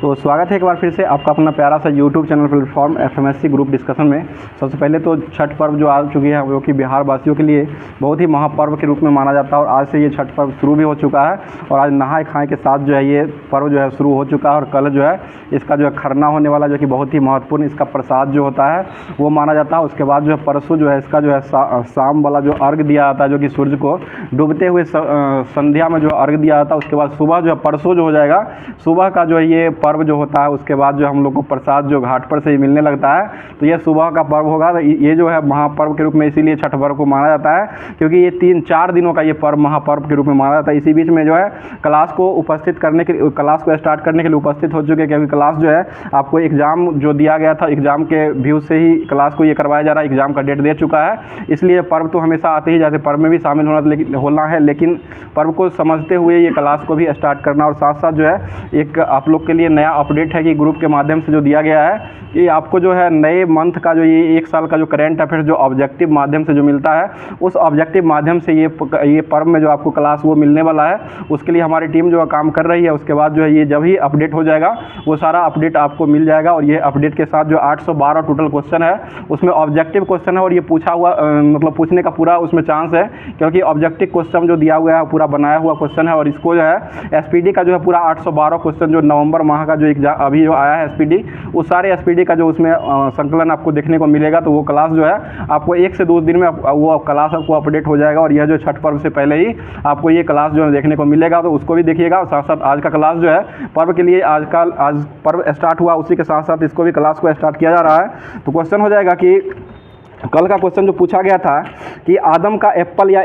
तो स्वागत है एक बार फिर से आपका अपना प्यारा सा YouTube channel platform FMSC group discussion में। सबसे पहले तो छठ पर्व जो आ चुकी है जो कि बिहार वासियों के लिए बहुत ही महापर्व के रूप में माना जाता है और आज से ये छठ पर्व शुरू भी हो चुका है और आज नहाए खाए के साथ जो है ये पर्व जो है शुरू हो चुका है और कल जो है इसका जो है खरना होने वाला जो कि बहुत ही महत्वपूर्ण इसका प्रसाद जो होता है वो माना जाता है। उसके बाद जो है परसों जो है इसका जो है शाम वाला जो अर्घ दिया जाता है जो कि सूर्य को डूबते हुए संध्या में जो अर्घ दिया जाता है। उसके बाद सुबह जो है परसों जो हो जाएगा सुबह का जो है ये पर्व जो होता है उसके बाद जो हम लोग को प्रसाद जो घाट पर से ही मिलने लगता है। तो ये सुबह का पर्व होगा। ये जो है महापर्व के रूप में इसीलिए छठ पर्व को माना जाता है क्योंकि ये 3-4 दिनों का ये पर्व महापर्व के रूप में माना जाता है। इसी बीच में जो है क्लास को उपस्थित करने के क्लास को स्टार्ट करने के लिए उपस्थित हो चुके हैं क्योंकि क्लास जो है आपको एग्ज़ाम जो दिया गया था एग्ज़ाम के व्यू से ही क्लास को ये करवाया जा रहा है। एग्ज़ाम का डेट दे चुका है इसलिए पर्व तो हमेशा आते ही जाते पर्व में भी शामिल होना है लेकिन पर्व को समझते हुए ये क्लास को भी स्टार्ट करना और साथ साथ जो है एक आप लोग के लिए नया अपडेट है कि ग्रुप के माध्यम से जो दिया गया है कि आपको जो है नए मंथ का जो ये 1 साल का जो करंट अफेयर्स जो ऑब्जेक्टिव माध्यम से जो मिलता है उस ऑब्जेक्टिव माध्यम से ये पर्व में जो आपको क्लास वो मिलने वाला है। उसके लिए हमारी टीम जो है काम कर रही है। उसके बाद जो है ये जब ही अपडेट हो जाएगा वो सारा अपडेट आपको मिल जाएगा और ये अपडेट के साथ जो 812 टोटल क्वेश्चन है उसमें ऑब्जेक्टिव क्वेश्चन है और ये पूछा हुआ मतलब पूछने का पूरा उसमें चांस है क्योंकि ऑब्जेक्टिव क्वेश्चन जो दिया हुआ है पूरा बनाया हुआ क्वेश्चन है। और इसको जो है एसपीडी का जो है पूरा 812 क्वेश्चन जो नवंबर माह का जो एग्जाम अभी जो आया है एसपीडी उस सारे एसपीडी का जो उसमें संकलन आपको देखने को मिलेगा। तो वो क्लास जो है आपको 1 से 2 दिन में वो क्लास आपको अपडेट हो जाएगा और यह जो छठ पर्व से पहले ही आपको ये क्लास जो है देखने को मिलेगा। तो उसको भी देखिएगा और साथ साथ आज का क्लास जो है पर्व के लिए आज पर्व स्टार्ट हुआ उसी के साथ साथ इसको भी क्लास को स्टार्ट किया जा रहा है। तो क्वेश्चन हो जाएगा कि कल का क्वेश्चन जो पूछा गया था कि आदम का एप्पल या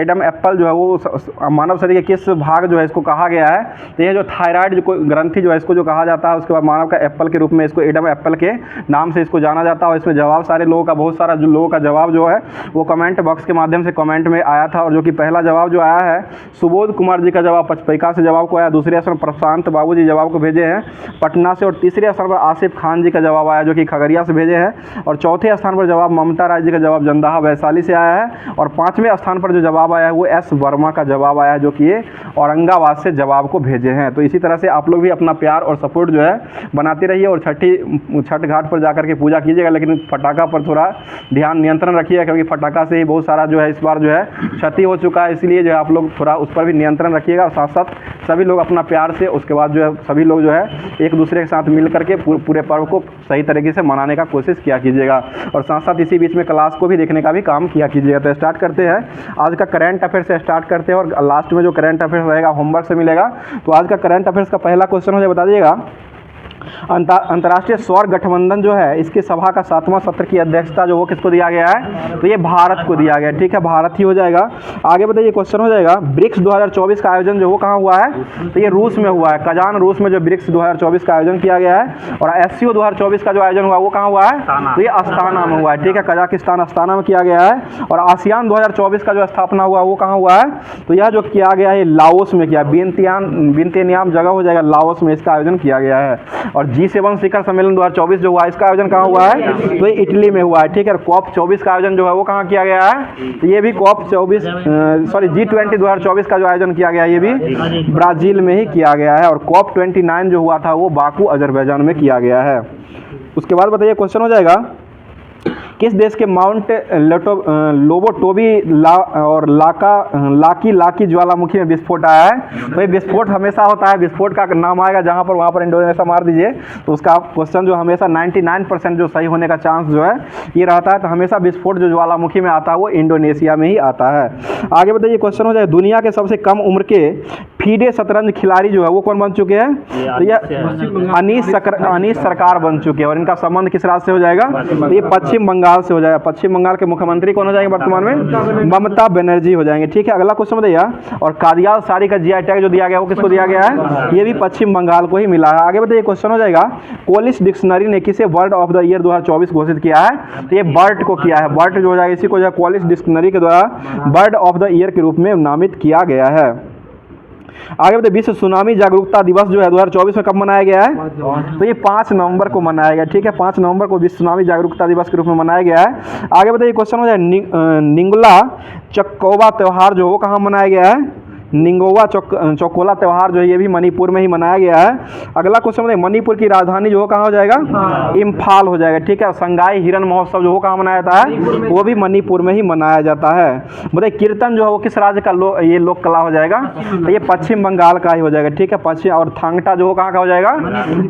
एडम एप्पल जो है वो मानव शरीर के किस भाग जो है इसको कहा गया है। तो ये जो थायराइड जो ग्रंथि जो है इसको जो कहा जाता है उसके बाद मानव का एप्पल के रूप में इसको एडम एप्पल के नाम से इसको जाना जाता है। और इसमें जवाब सारे लोगों का बहुत सारा जो लोगों का जवाब जो है वो कमेंट बॉक्स के माध्यम से कमेंट में आया था। और जो कि पहला जवाब जो आया है सुबोध कुमार जी का जवाब पचपैका से जवाब को आया। दूसरे स्थान पर प्रशांत बाबू जी जवाब को भेजे हैं पटना से। और तीसरे स्थान पर आसिफ खान जी का जवाब आया जो कि खगड़िया से भेजे हैं। और चौथे स्थान पर जवाब ममता राय जी का जवाब जंदाहा वैशाली से आया है। और 5वें स्थान पर जो जवाब आया है वो एस वर्मा का जवाब आया है जो कि ये औरंगाबाद से जवाब को भेजे हैं। तो इसी तरह से आप लोग भी अपना प्यार और सपोर्ट जो है बनाते रहिए और छठ घाट पर जाकर के पूजा कीजिएगा लेकिन पटाखा पर थोड़ा ध्यान नियंत्रण रखिएगा क्योंकि पटाखा से ही बहुत सारा जो है इस बार जो है क्षति हो चुका है। इसलिए जो है आप लोग थोड़ा उस पर भी नियंत्रण रखिएगा और साथ साथ सभी लोग अपना प्यार से उसके बाद जो है सभी लोग जो है एक दूसरे के साथ मिल करके पूरे पर्व को सही तरीके से मनाने का कोशिश किया कीजिएगा। और साथ साथ इसी बीच में क्लास को भी देखने का भी काम किया कीजिएगा। तो स्टार्ट करते हैं आज का करंट अफेयर से स्टार्ट करते हैं और लास्ट में जो करंट अफेयर रहेगा होमवर्क से मिलेगा। तो आज का करंट अफेयर्स का पहला क्वेश्चन मुझे बता दीजिएगा अंतर्राष्ट्रीय सौर गठबंधन जो है इसके सभा का 7वां सत्र की अध्यक्षता जो वो किसको दिया गया है। तो ये भारत को दिया गया। ठीक है भारत ही हो जाएगा। आगे बताइए क्वेश्चन हो जाएगा ब्रिक्स 2024 का आयोजन जो वो कहाँ हुआ है। तो ये रूस में हुआ है कजान रूस में जो ब्रिक्स 2024 का आयोजन किया गया है। और एससीओ 2024 का जो आयोजन हुआ वो कहाँ हुआ है। तो ये अस्ताना में हुआ है। ठीक है कजाकिस्तान अस्ताना में किया गया है। और आसियान 2024 का जो स्थापना हुआ वो कहाँ हुआ है। तो यह जो किया गया है लाओस में किया वियतनाम जगह हो जाएगा लाओस में इसका आयोजन किया गया है। और G7 शिखर सम्मेलन 2024 जो हुआ इसका आयोजन कहाँ हुआ है। तो ये इटली में हुआ है। ठीक है COP 24 का आयोजन जो है वो कहाँ किया गया है। तो ये भी COP 24 G20 2024 का जो आयोजन किया गया है ये भी ब्राज़ील में ही किया गया है। और COP 29 जो हुआ था वो बाकू अजरबैजान में किया गया है। उसके बाद बताइए क्वेश्चन हो जाएगा किस देश के माउंट लोबोटोबी और लाकी ज्वालामुखी में विस्फोट आया है। तो ये विस्फोट हमेशा होता है विस्फोट का नाम आएगा जहाँ पर वहाँ पर इंडोनेशिया मार दीजिए। तो उसका क्वेश्चन जो हमेशा 99% जो सही होने का चांस जो है ये रहता है। तो हमेशा विस्फोट जो ज्वालामुखी में आता है वो इंडोनेशिया में ही आता है। आगे बताइए क्वेश्चन हो जाए दुनिया के सबसे कम उम्र के फीडे शतरंज खिलाड़ी जो है वो कौन बन चुके हैं। तो ये अनीस सरकार बन चुके हैं। और इनका संबंध किस राज्य से हो जाएगा। तो ये पश्चिम बंगाल से हो जाएगा। पश्चिम बंगाल के मुख्यमंत्री कौन हो जाएंगे वर्तमान में ममता बनर्जी हो जाएंगे। ठीक है अगला क्वेश्चन बताइए और कादियाल साड़ी का जीआई टैग जो दिया गया वो किसको दिया गया है। ये भी पश्चिम बंगाल को ही मिला है। आगे बताइए क्वेश्चन हो जाएगा कोलिश डिक्शनरी ने किसे वर्ड ऑफ द ईयर 2024 घोषित किया है। तो ये बर्ड को किया है। बर्ड जो हो जाएगा इसी को जो है कोलिश डिक्शनरी के द्वारा बर्ड ऑफ द ईयर के रूप में नामित किया गया है। आगे बताइए विश्व सुनामी जागरूकता दिवस जो है 2024 में कब मनाया गया है। तो ये 5 नवंबर को मनाया गया। ठीक है 5 नवंबर को विश्व सुनामी जागरूकता दिवस के रूप में मनाया गया है। आगे बताइए क्वेश्चन हो जाए निंगला चक्कोबा त्यौहार जो वो कहाँ मनाया गया है। निंगोवा चौकोला त्यौहार जो है ये भी मणिपुर में ही मनाया गया है। अगला क्वेश्चन बताइए, मणिपुर की राजधानी जो कहाँ हो जाएगा? इम्फाल हो जाएगा। ठीक है। संगाई हिरन महोत्सव जो कहाँ मनाया जाता है? वो भी मणिपुर में ही मनाया जाता है। बताइए कीर्तन जो है वो किस राज्य का ये लोक कला हो जाएगा? तो ये पश्चिम बंगाल का ही हो जाएगा। ठीक है। पश्चिम, और थांगटा जो कहाँ का हो जाएगा?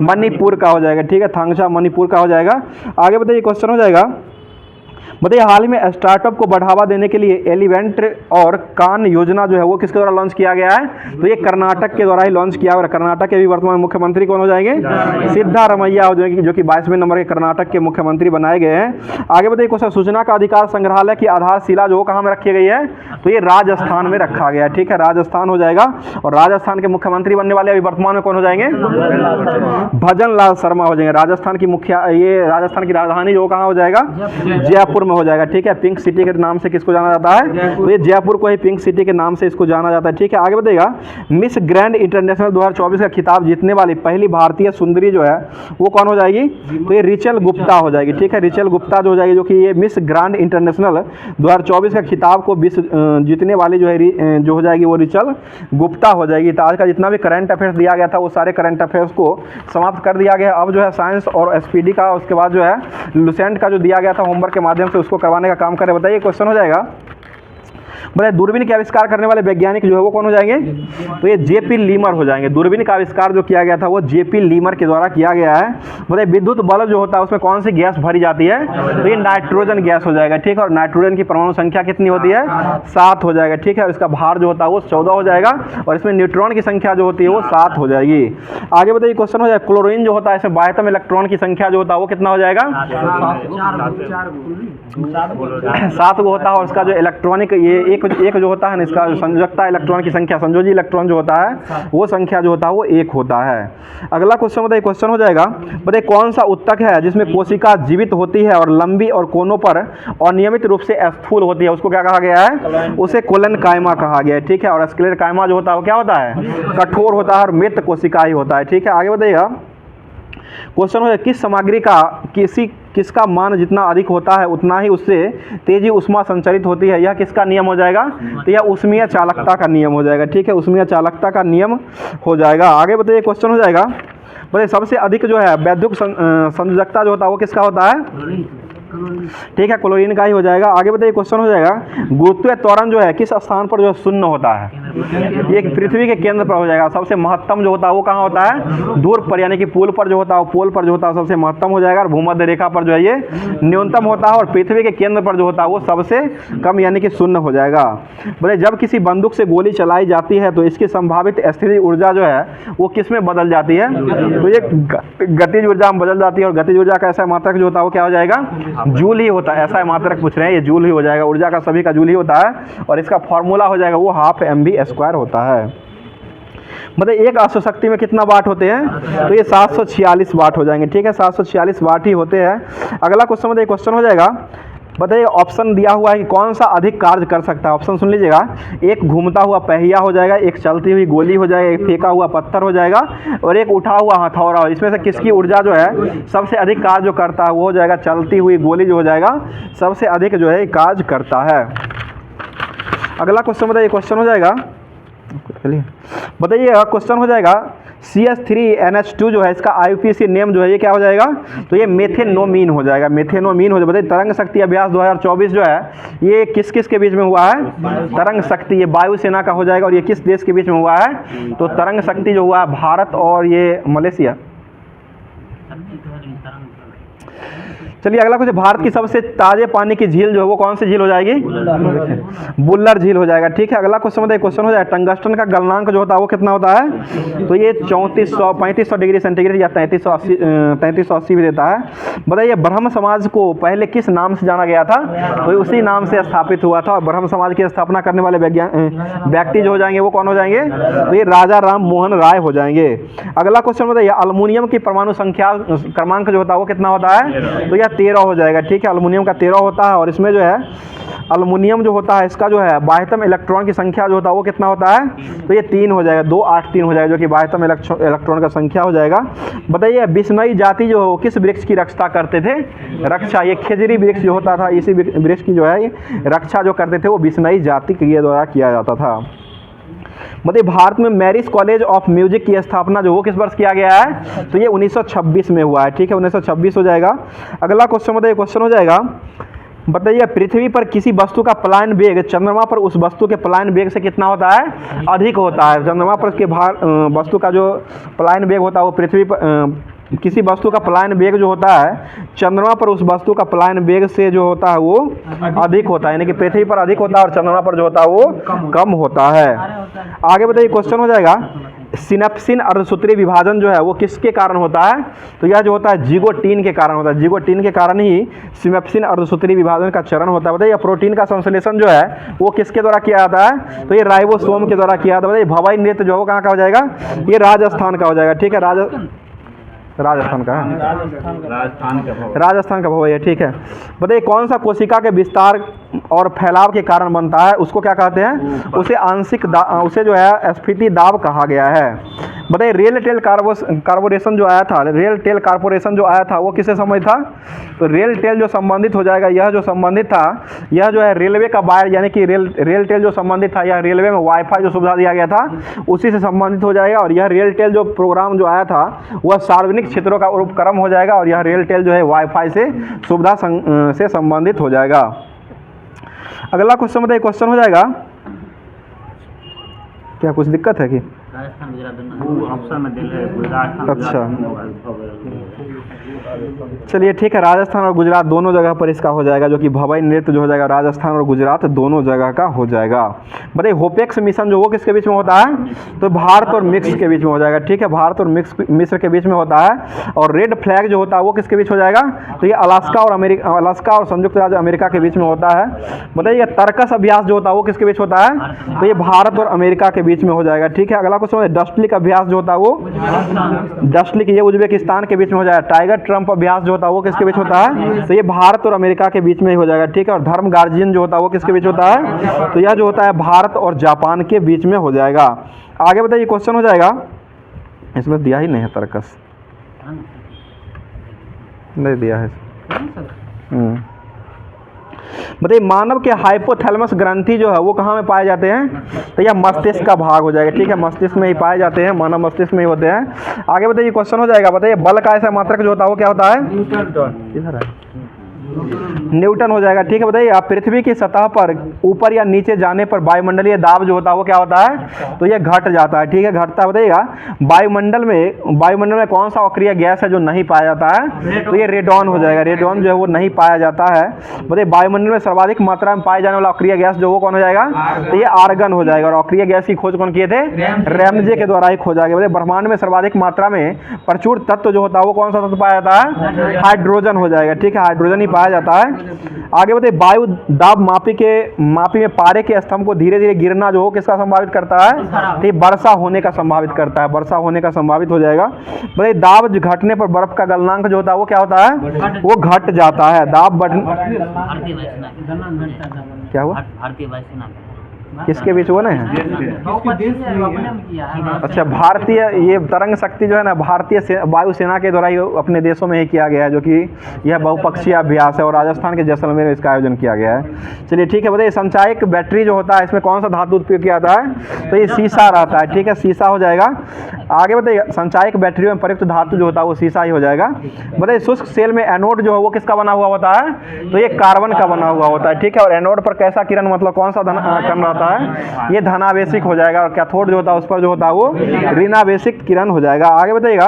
मणिपुर का हो जाएगा। ठीक है। थांगटा मणिपुर का हो जाएगा। आगे बताइए क्वेश्चन हो जाएगा, बताइए हाल में स्टार्टअप को बढ़ावा देने के लिए एलिवेंट और कान योजना जो है वो किसके द्वारा लॉन्च किया गया है? तो ये कर्नाटक के द्वारा ही लॉन्च किया है। और कर्नाटक के भी वर्तमान मुख्यमंत्री कौन हो जाएंगे? सिद्धारमैया हो जाएंगे, जो कि 22वें नंबर के कर्नाटक के मुख्यमंत्री बनाए गए हैं। आगे बताइए क्वेश्चन, सूचना का अधिकार संग्रहालय की आधारशिला जो कहाँ में रखी गई है? तो ये राजस्थान में रखा गया है। ठीक है। राजस्थान हो जाएगा। और राजस्थान के मुख्यमंत्री बनने वाले अभी वर्तमान में कौन हो जाएंगे? भजन लाल शर्मा हो जाएंगे। राजस्थान की राजधानी जो कहाँ हो जाएगा? जयपुर में हो जाएगा। ठीक है। पिंक सिटी के नाम से किसको जाना जाता है? तो ये जयपुर को ही पिंक सिटी के नाम से इसको जाना जाता है। ठीक है। आगे बताइएगा, मिस ग्रैंड इंटरनेशनल 2024 का खिताब जीतने वाली पहली भारतीय सुंदरी जो है वो कौन हो जाएगी? तो ये रिचल गुप्ता हो जाएगी। ठीक है। रिचल गुप्ता जो हो जाएगी, जो कि ये मिस ग्रैंड इंटरनेशनल 2024 का खिताब को जीतने वाली जो है जो हो जाएगी वो रिचल गुप्ता हो जाएगी। तो आज का जितना भी करंट अफेयर्स दिया गया था वो सारे करंट अफेयर्स को समाप्त कर दिया गया। अब जो है साइंस और एसपीडी का, उसके बाद जो है लुसेंट का जो दिया गया था होमवर्क के माध्यम से उसको करवाने का काम करें। बताइए क्वेश्चन हो जाएगा, बताइए दूरबीन के आविष्कार करने वाले वैज्ञानिक जो है वो कौन हो जाएंगे? तो ये जेपी लीमर हो जाएंगे। दूरबीन का आविष्कार जो किया गया था वो जेपी लीमर के द्वारा किया गया है। बताइए विद्युत बल्ब जो होता है उसमें कौन सी गैस भरी जाती है? तो ये नाइट्रोजन गैस हो जाएगा। ठीक है। और नाइट्रोजन की परमाणु संख्या कितनी होती है? 7 हो जाएगा। ठीक है। और इसका भार जो होता है वो 14 हो जाएगा। और इसमें न्यूट्रॉन की संख्या जो होती है वो 7 हो जाएगी। आगे बताइए क्वेश्चन हो जाएगा, क्लोरीन जो होता है इसमें बाह्यतम इलेक्ट्रॉन की संख्या जो होता है वो कितना हो जाएगा? 7 को होता है। और इसका जो इलेक्ट्रॉनिक ये एक जो होता है ना, इसका संयोजकता इलेक्ट्रॉन की संख्या, संयोजी इलेक्ट्रॉन जो होता है वो संख्या जो होता है वो 1 होता है। अगला क्वेश्चन बताइए, क्वेश्चन हो जाएगा, बताइए कौन सा उत्तक है जिसमें कोशिका जीवित होती है और लंबी और कोनों पर अनियमित रूप से स्थूल होती है? उसको क्या कहा गया है? उसे कोलन कायमा कहा गया है। ठीक है। और स्क्लेर कायमा जो होता है वो क्या होता है? कठोर होता है और मृत कोशिका ही होता है। ठीक है। आगे बताइएगा, क्वेश्चन हो, किस सामग्री का किसका मान जितना अधिक होता है उतना ही उससे तेजी उष्मा संचरित होती है? यह किसका नियम हो जाएगा? तो यह उष्मीय चालकता का नियम हो जाएगा। ठीक है। उष्मीय चालकता का नियम हो जाएगा। आगे बताइए क्वेश्चन हो जाएगा, बताइए सबसे अधिक जो है वैद्युत संयोजकता जो होता है वो किसका होता है? ठीक है। क्लोरीन का ही हो जाएगा। आगे बताइए क्वेश्चन हो जाएगा, गुरुत्वीय त्वरण जो है किस स्थान पर जो है शून्य होता है? ये पृथ्वी के केंद्र पर हो जाएगा। सबसे महत्तम जो होता है वो कहाँ होता है? दूर पर, यानी कि पोल पर जो होता है, पोल पर जो होता है सबसे महत्तम हो जाएगा। और भूमध्य रेखा पर जो है ये न्यूनतम होता है। और पृथ्वी के केंद्र पर जो होता है वो सबसे कम, यानी कि 0 हो जाएगा। बताइए जब किसी बंदूक से गोली चलाई जाती है तो इसकी संभावित स्थितिज ऊर्जा जो है वो किस में बदल जाती है? तो ये गतिज ऊर्जा में बदल जाती है। और गतिज ऊर्जा का ऐसा मात्रक जो होता है वो क्या हो जाएगा? जूल ही होता है। ऐसा मात्रक पूछ रहे हैं, ये जूल ही हो जाएगा। ऊर्जा का सभी का जूल ही होता है। और इसका फॉर्मूला हो जाएगा वो ½ mv² होता है। मतलब एक अश्वशक्ति में कितना वाट होते हैं? तो ये 746 वाट हो जाएंगे। ठीक है। 746 वाट ही होते हैं। अगला क्वेश्चन बताइए, क्वेश्चन हो जाएगा, बताइए ऑप्शन दिया हुआ है कि कौन सा अधिक कार्य कर सकता है? ऑप्शन सुन लीजिएगा, एक घूमता हुआ पहिया हो जाएगा, एक चलती हुई गोली हो जाएगा, एक फेंका हुआ पत्थर हो जाएगा और एक उठा हुआ हथौड़ा हो। इसमें से किसकी ऊर्जा जो है सबसे अधिक कार्य जो करता है वो हो जाएगा चलती हुई गोली जो हो जाएगा सबसे अधिक जो है कार्य करता है। अगला क्वेश्चन बताइए, क्वेश्चन हो जाएगा, बताइए क्वेश्चन हो जाएगा, CH3NH2 जो है इसका IUPAC नेम जो है ये क्या हो जाएगा? तो ये मेथेनोमीन हो जाएगा। मेथेनोमीन हो जाएगा। बताइए तरंग शक्ति अभ्यास 2024 जो है ये किस किस के बीच में हुआ है? तरंग शक्ति ये वायुसेना का हो जाएगा। और ये किस देश के बीच में हुआ है? तो तरंग शक्ति जो हुआ है भारत और ये मलेशिया। चलिए अगला कुछ, भारत की सबसे ताजे पानी की झील जो है वो कौन सी झील हो जाएगी? बुल्लर झील हो जाएगा। ठीक है। अगला क्वेश्चन बताइए, क्वेश्चन हो जाएगा, टंगस्टन का गलनांक जो होता है वो कितना होता है? तो ये 3500 डिग्री सेंटीग्रेड या 3380 भी देता है। बताइए ब्रह्म समाज को पहले किस नाम से जाना गया था? तो उसी नाम से स्थापित हुआ था। और ब्रह्म समाज की स्थापना करने वाले व्यक्ति जो हो जाएंगे वो कौन हो जाएंगे? तो ये राजा राम मोहन राय हो जाएंगे। अगला क्वेश्चन बताइए, अल्युमिनियम की परमाणु संख्या क्रमांक जो होता है वो कितना होता है? तो यह 13 हो जाएगा। ठीक है। अल्युमिनियम का 13 होता है। और इसमें जो है अल्युमिनियम जो होता है इसका जो है बाह्यतम इलेक्ट्रॉन की संख्या जो होता है वो कितना होता है? तो ये 3 हो जाएगा, 283 हो जाएगा, जो कि बाह्यतम इलेक्ट्रॉन का संख्या हो जाएगा। बताइए बिश्नोई जाति जो किस वृक्ष की रक्षा करते थे? रक्षा, ये खेजड़ी वृक्ष जो होता था इसी वृक्ष की जो है रक्षा जो करते थे वो बिश्नोई जाति के द्वारा किया जाता था। मतलब भारत में मैरिज कॉलेज ऑफ म्यूजिक की स्थापना जो वो किस वर्ष किया गया है? तो ये 1926 में हुआ है, ठीक है, 1926 हो जाएगा। अगला क्वेश्चन बताइए, क्वेश्चन हो जाएगा, बताइए पृथ्वी पर किसी वस्तु का पलायन वेग चंद्रमा पर उस वस्तु के पलायन वेग से कितना होता है? अधिक होता है। चंद्रमा पर उसके वस्तु का जो पलायन वेग होता है वो पृथ्वी पर किसी वस्तु का पलायन वेग जो होता है चंद्रमा पर उस वस्तु का पलायन वेग से जो होता है वो अधिक होता है, यानी कि पृथ्वी पर अधिक होता है और चंद्रमा पर जो होता है वो कम होता है। आगे बताइए, क्वेश्चन हो जाएगा, सिनेप्सिन अर्धसूत्रीय विभाजन जो है वो किसके कारण होता है? तो यह जो होता है जिगोटीन के कारण होता है। जिगोटीन के कारण ही सिनेप्सिन अर्धसूत्रीय विभाजन का चरण होता है। बताइए प्रोटीन का संश्लेषण जो है वो किसके द्वारा किया जाता है? तो ये राइबोसोम के द्वारा किया जाता है। बताइए भवाई नृत्य जो है वो कहाँ का हो जाएगा? ये राजस्थान का हो जाएगा, ठीक है, राजस्थान का है, राजस्थान का भवाई है, ठीक है। बताइए कौन सा कोशिका के विस्तार और फैलाव के कारण बनता है, उसको क्या कहते हैं? उसे आंशिक उसे जो है स्फीति दाब कहा गया है। बताइए रेल टेल कार्पोरेशन जो आया था, रेल टेल कार्पोरेशन जो आया था वो किससे संबंधित था? तो रेल टेल जो संबंधित हो जाएगा, यह जो संबंधित था यह जो है रेलवे का वायर, यानी कि रेल टेल जो संबंधित था यह रेलवे में वाईफाई जो सुविधा दिया गया था उसी से संबंधित हो जाएगा। और यह रेल टेल जो प्रोग्राम जो आया था वह सार्वजनिक क्षेत्रों का उपक्रम हो जाएगा और यह रेल टेल जो है वाईफाई से सुविधा से संबंधित हो जाएगा। अगला क्वेश्चन बताइए, क्वेश्चन हो जाएगा, क्या कुछ दिक्कत है कि? अच्छा चलिए ठीक है, राजस्थान और गुजरात दोनों जगह पर इसका हो जाएगा, जो कि भवाई नृत्य जो हो जाएगा राजस्थान और गुजरात दोनों जगह का हो जाएगा। बताइए होपेक्स मिशन जो वो किसके बीच में होता है? तो भारत और मिस्र के बीच में हो जाएगा, ठीक है, भारत और मिस्र के बीच में होता है। और रेड फ्लैग जो होता है वो किसके बीच हो जाएगा? तो ये अलास्का और संयुक्त राज्य अमेरिका के बीच में होता है। बताइए तर्कस अभ्यास जो होता है वो किसके बीच होता है? तो ये भारत और अमेरिका के बीच में हो जाएगा, ठीक है। अगला क्वेश्चन, डस्टलिक अभ्यास जो होता है वो डस्टलिक ये उज्बेकिस्तान के बीच में हो जाएगा। टाइगर ट्रम्प अभ्यास जो होता है वो किसके बीच होता है? तो ये भारत और अमेरिका के बीच में ही हो जाएगा, ठीक है। और धर्म गार्जियन जो होता है वो किसके बीच होता है? तो यह जो होता है भारत और जापान के बीच में हो जाएगा। आगे बताइए क्वेश्चन हो जाएगा, इसमें दिया ही नहीं है तर्कस, नहीं दिया है। बताइए मानव के हाइपोथैलेमस ग्रंथि जो है वो कहाँ में पाए जाते हैं? तो यह मस्तिष्क का भाग हो जाएगा, ठीक है, मस्तिष्क में ही पाए जाते हैं, मानव मस्तिष्क में ही होते हैं। आगे बताइए क्वेश्चन हो जाएगा, बताइए बल का ऐसा मात्रक जो होता है वो क्या होता है? किधर है? न्यूटन हो जाएगा, ठीक है। बताइए आप पृथ्वी की सतह पर ऊपर या नीचे जाने पर वायुमंडलीय दाब जो होता है वो क्या होता है? तो ये घट जाता है, ठीक है, घटता है। बताइएगा वायुमंडल में कौन सा अक्रिय गैस है जो नहीं पाया जाता है? तो ये रेडॉन हो जाएगा, रेडॉन जो है वो नहीं पाया जाता है। बताइए वायुमंडल में सर्वाधिक मात्रा में पाए जाने वाला अक्रिय गैस जो वो कौन हो जाएगा? तो ये आर्गन हो जाएगा। और अक्रिय गैस की खोज कौन किए थे? रैमजे के द्वारा ही खोजा गया। बताइए ब्रह्मांड में सर्वाधिक मात्रा में प्रचुर तत्व जो होता है वो कौन सा तत्व पाया जाता है? हाइड्रोजन हो जाएगा, ठीक है, हाइड्रोजन ही पाया जाता है। आगे बताइए वायु दाब मापी में पारे के स्तंभ को धीरे धीरे गिरना जो हो किसका संभावित करता है? तो वर्षा होने का संभावित करता है, वर्षा होने का संभावित हो जाएगा। बताइए दाब घटने पर बर्फ का गलनांक जो होता है वो क्या होता है? वो घट जाता है। दाब बढ़ क्या हुआ? किसके बीच हुआ ना? अच्छा भारतीय ये तरंग शक्ति जो है ना भारतीय वायुसेना के द्वारा ही अपने देशों में ही किया गया है, जो कि यह बहुपक्षीय अभ्यास है और राजस्थान के जैसलमेर में इसका आयोजन किया गया है। चलिए ठीक है। बताइए संचायक बैटरी जो होता है इसमें कौन सा धातु उपयोग किया जाता है? तो ये सीसा रहता है, ठीक है, सीसा हो जाएगा। आगे बताइए संचायक बैटरी में प्रयुक्त धातु जो होता है वो सीसा ही हो जाएगा। बताइए शुष्क सेल में एनोड जो है वो किसका बना हुआ होता है? तो ये कार्बन का बना हुआ होता है, ठीक है। और एनोड पर कैसा किरण मतलब कौन सा किरण रहता है? ये धनावेशिक हो जाएगा। और कैथोड जो होता है उस पर जो होता है वो ऋणावेशिक किरण हो जाएगा। आगे बताइएगा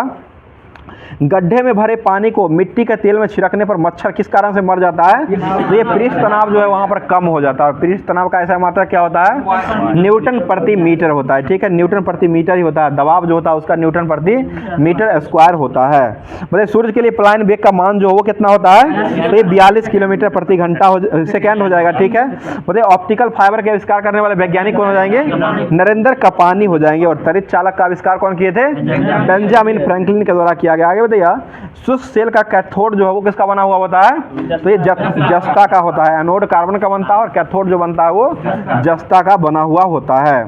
गड्ढे में भरे पानी को मिट्टी के तेल में छिड़कने पर मच्छर किस कारण से मर जाता है? तो ये पृष्ठ तनाव जो है वहां पर कम हो जाता है। और पृष्ठ तनाव का ऐसा मात्रा क्या होता है? न्यूटन प्रति मीटर होता है, ठीक है, न्यूटन प्रति मीटर ही होता है। दबाव जो होता है उसका न्यूटन प्रति मीटर स्क्वायर होता है। बताइए सूर्य के लिए पलायन वेग का मान जो वो कितना होता है? तो ये 42 किलोमीटर प्रति घंटा सेकेंड हो जाएगा, ठीक है। बताइए ऑप्टिकल फाइबर के आविष्कार करने वाले वैज्ञानिक कौन हो जाएंगे? नरेंद्र कपानी हो जाएंगे। और त्वरित चालक का आविष्कार कौन किए थे? बेंजामिन फ्रैंकलिन के द्वारा किया गया। आगे बताइए, शुष्क सेल का कैथोड जो है वो किसका बना हुआ होता है? तो ये जस्ता का होता है। एनोड कार्बन का बनता है और कैथोड जो बनता है वो जस्ता का बना हुआ होता है।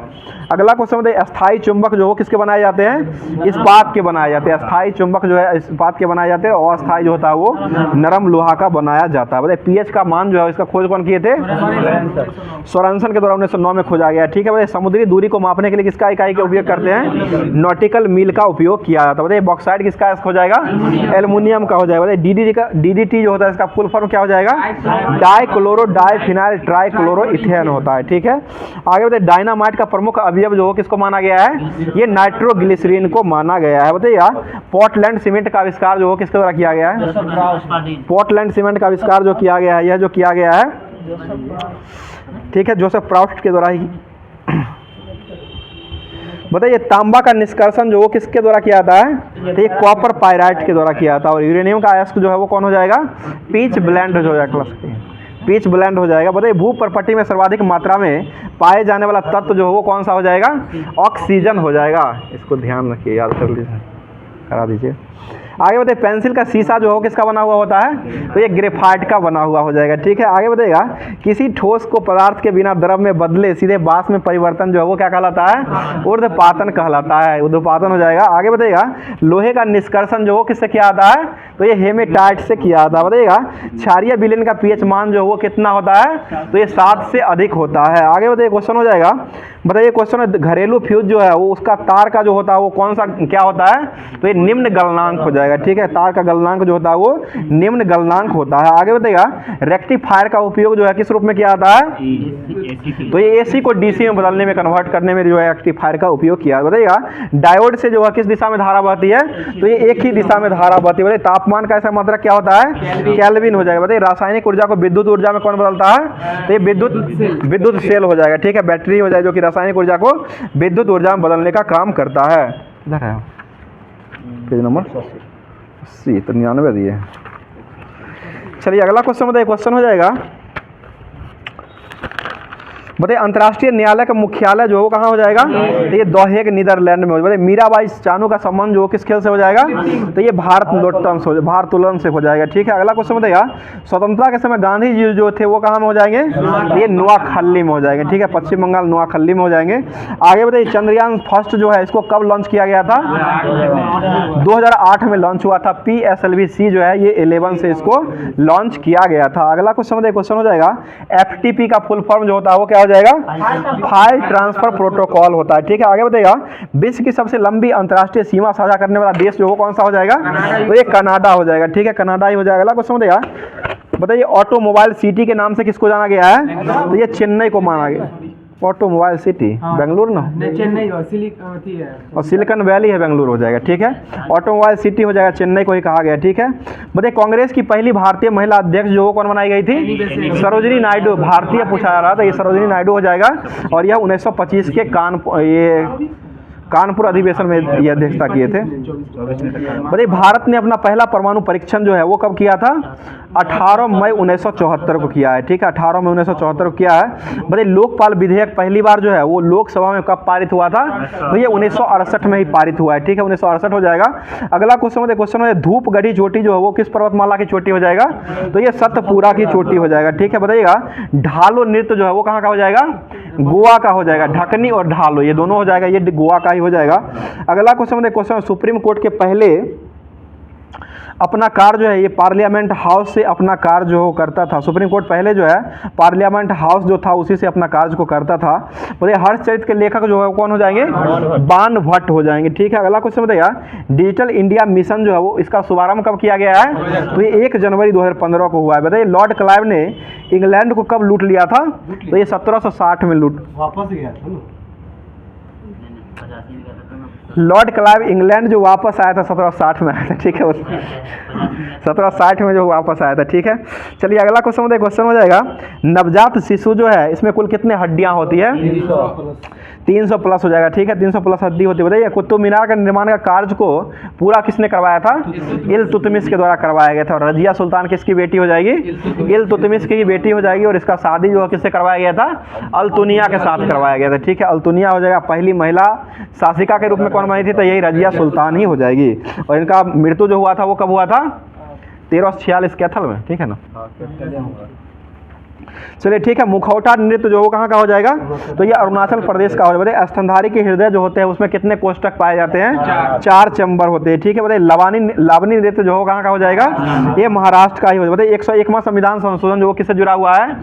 अगला क्वेश्चन बताइए, अस्थाई चुंबक जो हो किसके बनाए जाते हैं? इस्पात के बनाए जाते हैं। अस्थाई चुंबक जो है इस्पात के बनाए जाते हैं और अस्थाई जो होता है वो नरम लोहा का बनाया जाता है। बताइए पीएच का मान जो है इसका खोज कौन किए थे? सोरेनसन के द्वारा 1909 में खोजा गया। ठीक है, बताइए समुद्री दूरी को मापने के लिए किसका इकाई का उपयोग करते हैं? नॉटिकल मील का उपयोग किया जाता है। बताइए बॉक्साइट किसका हो जाएगा? एल्युमिनियम का हो जाएगा। बताइए डीडीटी जो होता है इसका फुल फॉर्म क्या हो जाएगा? डाइक्लोरो डाइफिनाइल ट्राइक्लोरो इथेन होता है। ठीक है, आगे बताइए डायनामाइट का प्रमुख अवयव जो किसको माना गया है? ये नाइट्रोग्लिसरीन को माना गया है। बताइए पोर्टलैंड सीमेंट का आविष्कार जो किसके द्वारा किया गया है? पोर्टलैंड सीमेंट का आविष्कार जो किया गया है, यह जो किया गया है, ठीक है, जोसेफ प्राउस्ट के द्वारा ही। बताइए तांबा का निष्कर्षण जो वो किसके द्वारा किया जाता है? तो ये कॉपर पायराइट के द्वारा किया जाता है। और यूरेनियम का अयस्क जो है वो कौन हो जाएगा? पिच ब्लेंड हो जाएगा, पिच ब्लेंड हो जाएगा। बताइए भू प्रपट्टी में सर्वाधिक मात्रा में पाए जाने वाला तत्व जो है वो कौन सा हो जाएगा? ऑक्सीजन हो जाएगा। इसको ध्यान रखिए, याद कर लीजिए, करा दीजिए। आगे बताइए पेंसिल का शीशा जो हो किसका बना हुआ होता है? तो ये ग्रेफाइट का बना हुआ हो जाएगा। ठीक है, आगे बताइएगा किसी ठोस को पदार्थ के बिना द्रव में बदले सीधे बाष्प में परिवर्तन जो है वो क्या कहलाता है? ऊर्ध्वपातन कहलाता है। ऊर्ध्वपातन हो जाएगा। आगे बताइएगा लोहे का निष्कर्षण जो हो किससे किया जाता है? तो ये हेमेटाइट से किया जाता है। बताइएगा क्षारीय विलयन का पीएच मान जो वो कितना होता है? तो ये 7 से अधिक होता है। आगे बताइए क्वेश्चन हो जाएगा, बताइए क्वेश्चन है घरेलू फ्यूज जो है वो उसका तार का जो होता है वो कौन सा क्या होता है? तो ये निम्न गलनांक हो जाएगा। ठीक है, तार का गलनांक जो होता है वो निम्न गलनांक होता है। आगे बताइएगा रेक्टिफायर का उपयोग जो है किस रूप में किया जाता है? तो ये एसी को डीसी में बदलने में, कन्वर्ट करने में जो है रेक्टिफायर का उपयोग किया। बताइएगा डायोड से जो है किस दिशा में धारा बहती है? तो ये एक ही दिशा में धारा बहती है। बताइए तापमान का ऐसा मात्रा क्या होता है? केल्विन हो जाएगा। बताइए रासायनिक ऊर्जा को विद्युत ऊर्जा में कौन बदलता है? तो ये विद्युत सेल हो जाएगा। ठीक है, बैटरी हो जाए जो कि रासायनिक ऊर्जा को विद्युत ऊर्जा में बदलने का काम करता है। इधर है पेज नंबर 80, तो 99 दिए। चलिए अगला क्वेश्चन बताइए, क्वेश्चन हो जाएगा, बताइए अंतर्राष्ट्रीय न्यायालय का मुख्यालय जो है वो कहाँ हो जाएगा? तो ये द हेग नीदरलैंड में हो। बताइए मीराबाई चानू का संबंध जो किस खेल से हो जाएगा? तो ये भारतोलन से हो जाएगा। ठीक है, अगला क्वेश्चन बताइएगा स्वतंत्रता के समय गांधी जी जो थे वो कहाँ में हो जाएंगे? ये नुआखली में हो जाएंगे। ठीक है, पश्चिम बंगाल नुआखली में हो जाएंगे। आगे बताइए चंद्रयान फर्स्ट जो है इसको कब लॉन्च किया गया था? 2008 में लॉन्च हुआ था। PSLV-C जो है ये 11 से इसको लॉन्च किया गया था। अगला क्वेश्चन बताइए, क्वेश्चन हो जाएगा FTP का फुल फॉर्म जो होता है वो क्या हो जाएगा? फाइल ट्रांसफर प्रोटोकॉल होता है। ठीक है, आगे बताइएगा विश्व की सबसे लंबी अंतर्राष्ट्रीय सीमा साझा करने वाला देश जो वो कौन सा हो जाएगा? तो ये कनाडा हो जाएगा। ठीक है, कनाडा ही हो जाएगा। अगला क्वेश्चन बताइएगा, बताइए ऑटोमोबाइल सिटी के नाम से किसको जाना गया है? तो ये चेन्नई को माना गया। ऑटोमोबाइल सिटी बेंगलुरु ना, चेन्नई और सिलिकन वैली है बेंगलुरु हो जाएगा। ठीक है, ऑटोमोबाइल सिटी हो जाएगा, चेन्नई को ही कहा गया। ठीक है, बताइए कांग्रेस की पहली भारतीय महिला अध्यक्ष जो वो कौन बनाई गई थी? सरोजिनी नायडू। भारतीय पूछा जा रहा था, ये सरोजिनी नायडू हो जाएगा। और यह 1925 के कानपुर अधिवेशन में यह अध्यक्षता किए थे। बताइए भारत ने अपना पहला परमाणु परीक्षण जो है वो कब किया था? 18 मई 1974 को किया है। ठीक है, 18 मई 1974 को किया है। बताइए लोकपाल विधेयक पहली बार जो है वो लोकसभा में कब पारित हुआ था? तो ये 1968 में ही पारित हुआ है। ठीक है, 1968 हो जाएगा। अगला क्वेश्चन बताइए, क्वेश्चन है धूपगढ़ी चोटी जो है वो किस पर्वतमाला की चोटी हो जाएगा? तो ये सतपुरा की चोटी हो जाएगा। ठीक है, बताइएगा ढालो नृत्य जो है वो कहाँ का हो जाएगा? गोवा का हो जाएगा। ढकनी और ढालो ये दोनों हो जाएगा, ये गोवा का ही हो जाएगा। अगला क्वेश्चन बताइए, क्वेश्चन सुप्रीम कोर्ट के पहले अपना कार्य जो है ये पार्लियामेंट हाउस से अपना कार्य जो करता था। सुप्रीम कोर्ट पहले जो है पार्लियामेंट हाउस जो था उसी से अपना कार्य को करता था। बताइए हर्षचरित के लेखक जो है कौन हो जाएंगे? बाण भट्ट हो जाएंगे। ठीक है, अगला क्वेश्चन बताइए डिजिटल इंडिया मिशन जो है वो इसका शुभारंभ कब किया गया है? तो ये 1 जनवरी 2015 को हुआ है। बताइए लॉर्ड क्लाइव ने इंग्लैंड को कब लूट लिया था? तो ये 1760 में वापस गया था। लॉर्ड क्लाइव इंग्लैंड जो वापस आया था 1760 में आया था। ठीक है, 1760 में जो वापस आया था। ठीक है, चलिए अगला क्वेश्चन बताइए, क्वेश्चन हो जाएगा नवजात शिशु जो है इसमें कुल कितने हड्डियां होती है? 300 प्लस हो जाएगा, ठीक है। 300 प्लस हद्दी होती है। बताइए कुतुब मीनार का निर्माण का कार्य को पूरा किसने करवाया था? इल्तुतमिश के द्वारा करवाया गया था। और रजिया सुल्तान किसकी बेटी हो जाएगी? इल्तुतमिश की बेटी हो जाएगी। और इसका शादी जो है किससे करवाया गया था? अल्तुनिया के साथ करवाया गया था, ठीक है। अल्तुनिया हो जाएगा। पहली महिला शासिका के रूप में कौन बनी थी? तो यही रजिया सुल्तान ही हो जाएगी। और इनका मृत्यु जो हुआ था वो कब हुआ था? 1346 कैथल में, ठीक है ना। चलिए ठीक है। मुखौटा नृत्य जो वो कहाँ का हो जाएगा? तो ये अरुणाचल प्रदेश का हो जाएगा। बताइए स्तनधारी के हृदय जो होते हैं उसमें कितने कोष्ठक पाए जाते हैं? 4 चैम्बर होते हैं, ठीक है। बताइए लावनी नृत्य जो हो कहाँ का हो जाएगा? ये महाराष्ट्र का ही हो जाएगा। बताइए 101वां संविधान संशोधन जो किससे जुड़ा हुआ है?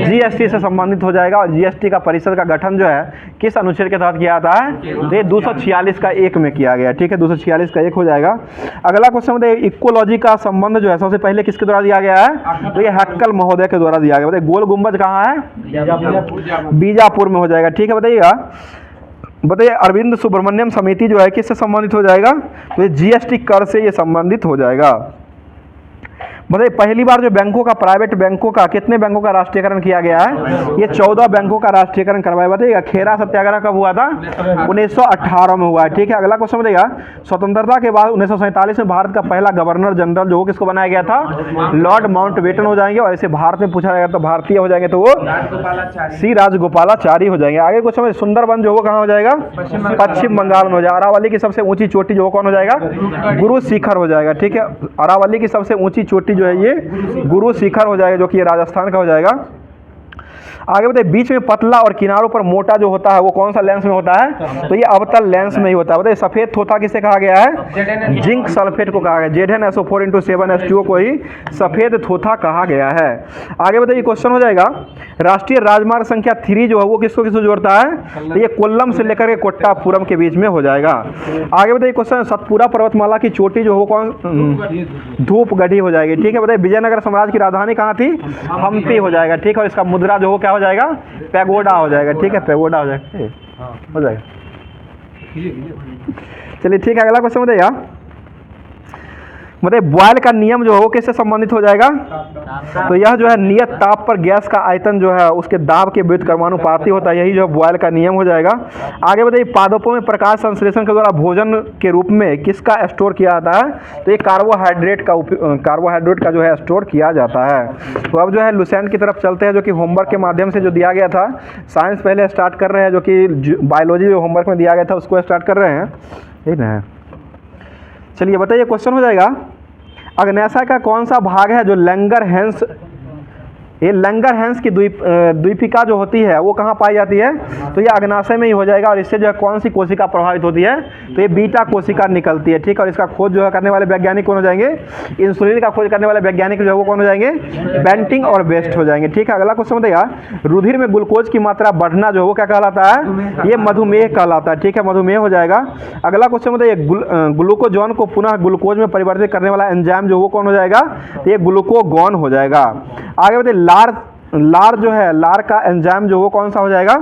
जीएसटी से संबंधित हो जाएगा। और जीएसटी का परिषद का गठन जो है किस अनुच्छेद के तहत किया जाता है? तो ये 246 का 1 में किया गया, ठीक है। 246 का 1 हो जाएगा। अगला क्वेश्चन बताइए इकोलॉजी का संबंध जो है सबसे पहले किसके द्वारा दिया गया है? तो ये हैक्कल महोदय के द्वारा दिया गया। बताइए गोल गुंबज कहाँ है? बीजापुर में हो जाएगा, ठीक है। बताइए अरविंद सुब्रमण्यम समिति जो है किससे संबंधित हो जाएगा? तो ये जीएसटी कर से ये संबंधित हो जाएगा। बताइए पहली बार जो बैंकों का, प्राइवेट बैंकों का, कितने बैंकों का राष्ट्रीयकरण किया गया है? ये 14 बैंकों का राष्ट्रीयकरण करवाया। बताइएगा खेरा सत्याग्रह कब हुआ था? 1918 में हुआ है, ठीक है। अगला क्वेश्चन बताइएगा स्वतंत्रता के बाद 1947 में भारत का पहला गवर्नर जनरल जो किसको बनाया गया था? लॉर्ड माउंटबेटन हो जाएंगे। और ऐसे भारत में पूछा जाएगा तो भारतीय हो जाएंगे तो वो सी राजगोपालाचारी हो जाएंगे। आगे क्वेश्चन सुंदरबन जो वो कहाँ हो जाएगा? पश्चिम बंगाल में हो जाएगा। अरावली की सबसे ऊंची चोटी जो कौन हो जाएगा? गुरु शिखर हो जाएगा, ठीक है। अरावली की सबसे ऊंची चोटी जो है ये गुरु शिखर हो जाएगा, जो कि ये राजस्थान का हो जाएगा। आगे बताइए बीच में पतला और किनारों पर मोटा जो होता है वो कौन सा लेंस में होता है? तो ये अवतल लेंस में ही होता है। बताइए सफेद थोथा किसे कहा गया है? जिंक सल्फेट को कहा गया। ZnSO4 को ही सफेद थोथा कहा गया है। आगे बताइए क्वेश्चन हो जाएगा राष्ट्रीय राजमार्ग संख्या 3 जो है वो किसको किसको जोड़ता है? तो ये कोल्लम से लेकर के कोट्टापुरम के बीच में हो जाएगा। आगे बताइए क्वेश्चन सतपुरा पर्वतमाला की चोटी जो हो कौन? धूपगढ़ी हो जाएगी, ठीक है। बताइए विजयनगर साम्राज्य की राजधानी कहाँ थी? हम्पी हो जाएगा, ठीक है। और इसका मुद्रा जो हो क्या हो जाएगा? पैगोडा हो जाएगा, ठीक है। पैगोडा हो जाएगा, हो जाएगा। चलिए ठीक है। अगला क्वेश्चन बताइएगा बॉयल का नियम जो है वो किससे संबंधित हो जाएगा? तो यह जो है नियत ताप पर गैस का आयतन जो है उसके दाब के विरुद्ध कर्मानुपाती होता है, यही जो है बॉयल का नियम हो जाएगा। आगे बताइए पादपों में प्रकाश संश्लेषण के द्वारा भोजन के रूप में किसका स्टोर किया जाता है? तो ये कार्बोहाइड्रेट का जो है स्टोर किया जाता है। तो अब जो है लुसेंट की तरफ चलते हैं जो कि होमवर्क के माध्यम से जो दिया गया था। साइंस पहले स्टार्ट कर रहे हैं, जो कि बायोलॉजी जो होमवर्क में दिया गया था उसको स्टार्ट कर रहे हैं, ठीक है। चलिए बताइए क्वेश्चन हो जाएगा अग्न्याशय का कौन सा भाग है जो लैंगरहैंस, ये लैंगरहैंस की द्वीपिका जो होती है वो कहाँ पाई जाती है? तो ये अग्न्याशय में ही हो जाएगा। और इससे जो है कौन सी कोशिका प्रभावित होती है? तो ये बीटा कोशिका निकलती है, ठीक है। और इसका खोज जो है करने वाले वैज्ञानिक कौन हो जाएंगे? इंसुलिन का खोज करने वाले वैज्ञानिक जो है वो कौन हो जाएंगे? बेंटिंग और बेस्ट हो जाएंगे, ठीक है। अगला क्वेश्चन बताइएगा रुधिर में ग्लूकोज की मात्रा बढ़ना जो है वो क्या कहलाता है? ये मधुमेह कहलाता है, ठीक है। मधुमेह हो जाएगा। अगला क्वेश्चन बताइए ग्लूकोजोन को पुनः ग्लूकोज में परिवर्तित करने वाला एंजाइम जो वो कौन हो जाएगा? ये ग्लूकोगोन हो जाएगा। आगे बताइए लार जो है, लार का एंजाइम जो वो कौन सा हो जाएगा?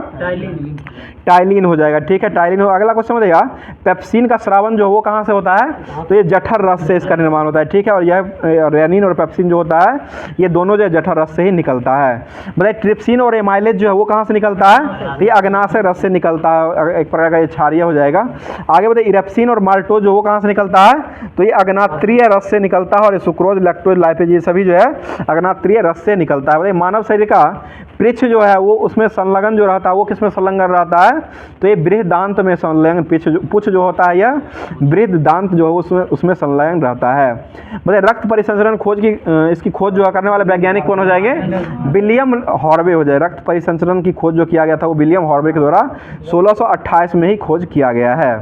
टाइलिन हो जाएगा, ठीक है। टाइलिन हो। अगला क्वेश्चन बताइएगा पेप्सिन का स्रावन जो वो कहाँ से होता है? तो ये जठर रस से इसका निर्माण होता है, ठीक है। और यह रेनिन और पेप्सिन जो होता है ये दोनों जो जठर रस से ही निकलता है। बताइए ट्रिप्सिन और एमाइलेज जो है वो कहाँ से निकलता है? तो ये अग्न्याशय रस से निकलता है, एक प्रकार का ये क्षारीय हो जाएगा। आगे बताइए इरेप्सिन और माल्टोज जो वो कहाँ से निकलता है? तो ये अग्नात्रीय रस से निकलता है। और सुक्रोज, लैक्टोज, लाइपेज ये सभी जो है अग्नात्रीय रस से निकलता है। बताइए मानव शरीर का पृच्छ जो है वो उसमें संलग्न जो रहता है वो किसमें संलग्न रहता है? तो ये बृहदांत में संलग्न पुच्छ जो होता है यह बृहदांत जो है उसमें संलग्न रहता है। मतलब रक्त परिसंचरण खोज की इसकी खोज जो करने वाले वैज्ञानिक कौन हो जाएंगे? विलियम हॉर्वे हो जाए। रक्त परिसंचरण की खोज जो किया गया था वो विलियम हॉर्वे के द्वारा 1628 में ही खोज किया गया है।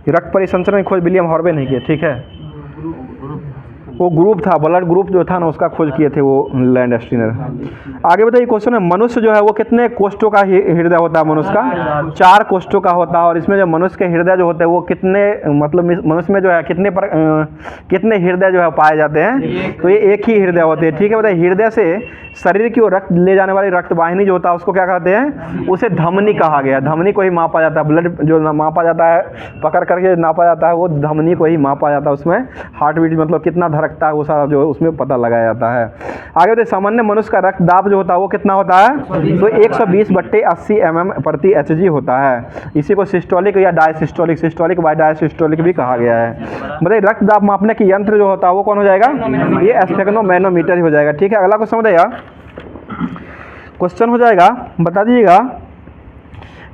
रक्त परिसंचरण की खोज विलियम हॉर्वे नहीं किया, ठीक है। वो ग्रुप था, ब्लड ग्रुप जो था ना उसका खोज किए थे वो लैंडस्टीनर। आगे बताइए क्वेश्चन है मनुष्य जो है वो कितने कोष्ठों का हृदय होता है? मनुष्य का 4 कोष्ठों का होता है। और इसमें जो मनुष्य के हृदय जो होते हैं वो कितने, मतलब मनुष्य में जो है कितने हृदय जो है पाए जाते हैं? तो ये एक ही हृदय होते हैं, ठीक है। बताइए हृदय से शरीर की ओर रक्त ले जाने वाली रक्त वाहिनी जो होता है उसको क्या कहते हैं? उसे धमनी कहा गया। धमनी को ही मापा जाता है, ब्लड जो मापा जाता है, पकड़ करके नापा जाता है वो धमनी को ही मापा जाता है। उसमें हार्ट बीट मतलब कितना धड़कन रखता है वो सारा जो है उसमें पता लगाया जाता है। आगे बताइए सामान्य मनुष्य का रक्तदाब जो होता है वो कितना होता है? तो 120/80 mm प्रति HG होता है। इसी को सिस्टोलिक या डायसिस्टोलिक, सिस्टोलिक बाय डायसिस्टोलिक भी कहा गया है। बताइए रक्तदाब मापने की यंत्र जो होता है वो कौन हो जाएगा? ये स्फेग्नोमैनोमीटर ही हो जाएगा। ठीक है, अगला क्वेश्चन बताइएगा, क्वेश्चन हो जाएगा, बता दीजिएगा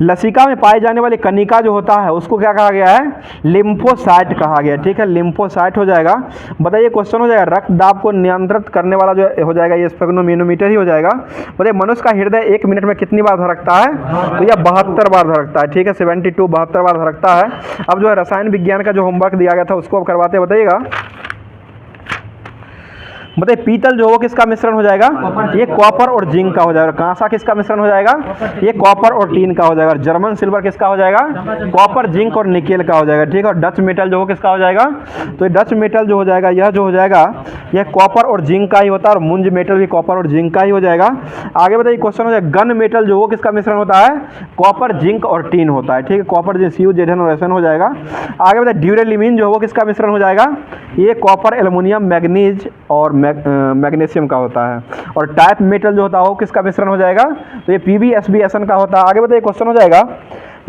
लसिका में पाई जाने वाली कणिका जो होता है उसको क्या कहा गया है? लिम्फोसाइट कहा गया। ठीक है, लिम्फोसाइट हो जाएगा। बताइए क्वेश्चन हो जाएगा रक्तदाब को नियंत्रित करने वाला जो हो जाएगा ये स्फेग्नोमैनोमीटर ही हो जाएगा। बताइए मनुष्य का हृदय 1 मिनट में कितनी बार धड़कता है? तो यह 72 बार धड़कता है। ठीक है, 72 बार धड़कता है। अब जो है रसायन विज्ञान का जो होमवर्क दिया गया था उसको अब करवाते बताइएगा। बताइए पीतल जो वो किसका मिश्रण हो जाएगा? ये कॉपर और जिंक का हो जाएगा। कांसा किसका मिश्रण हो जाएगा? ये कॉपर और टीन का हो जाएगा। जर्मन सिल्वर किसका हो जाएगा? कॉपर, जिंक और निकेल का हो जाएगा। ठीक है, और डच मेटल जो वो किसका हो जाएगा? तो डच मेटल जो हो जाएगा यह जो हो जाएगा यह कॉपर और जिंक का ही होता है, और मुंज मेटल भी कॉपर और जिंक का ही हो जाएगा। आगे बताइए क्वेश्चन हो जाएगा गन मेटल जो वो किसका मिश्रण होता है? कॉपर, जिंक और टीन होता है। ठीक है, कॉपर जिंक CuZn और SN हो जाएगा। आगे बताइए ड्यूरेलिमीन जो वो किसका मिश्रण हो जाएगा? ये कॉपर, एल्युमिनियम, मैग्नीज और मैग्नीशियम का होता है। और टाइप मेटल जो होता है वो किसका मिश्रण हो जाएगा? तो ये PbSbSn का होता है। आगे बताइए क्वेश्चन हो जाएगा,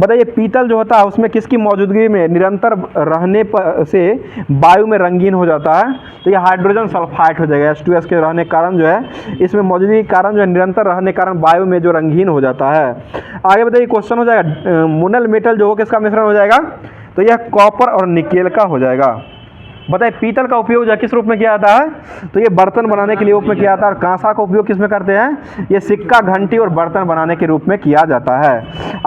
बताइए पीतल जो होता है उसमें किसकी मौजूदगी में निरंतर रहने से वायु में रंगीन हो जाता है? तो ये हाइड्रोजन सल्फाइड हो जाएगा। H2S के रहने के कारण जो है इसमें मौजूदगी के कारण जो है निरंतर रहने के कारण वायु में जो रंगीन हो जाता है। आगे बताइए क्वेश्चन हो जाएगा मुनल मेटल जो वो किसका मिश्रण हो जाएगा? तो यह कॉपर और निकेल का हो जाएगा। बताइए पीतल का उपयोग किस रूप में किया जाता है? तो ये बर्तन बनाने के लिए रूप में किया जाता है। और कांसा का उपयोग किस में करते हैं? ये सिक्का, घंटी और बर्तन बनाने के रूप में किया जाता है।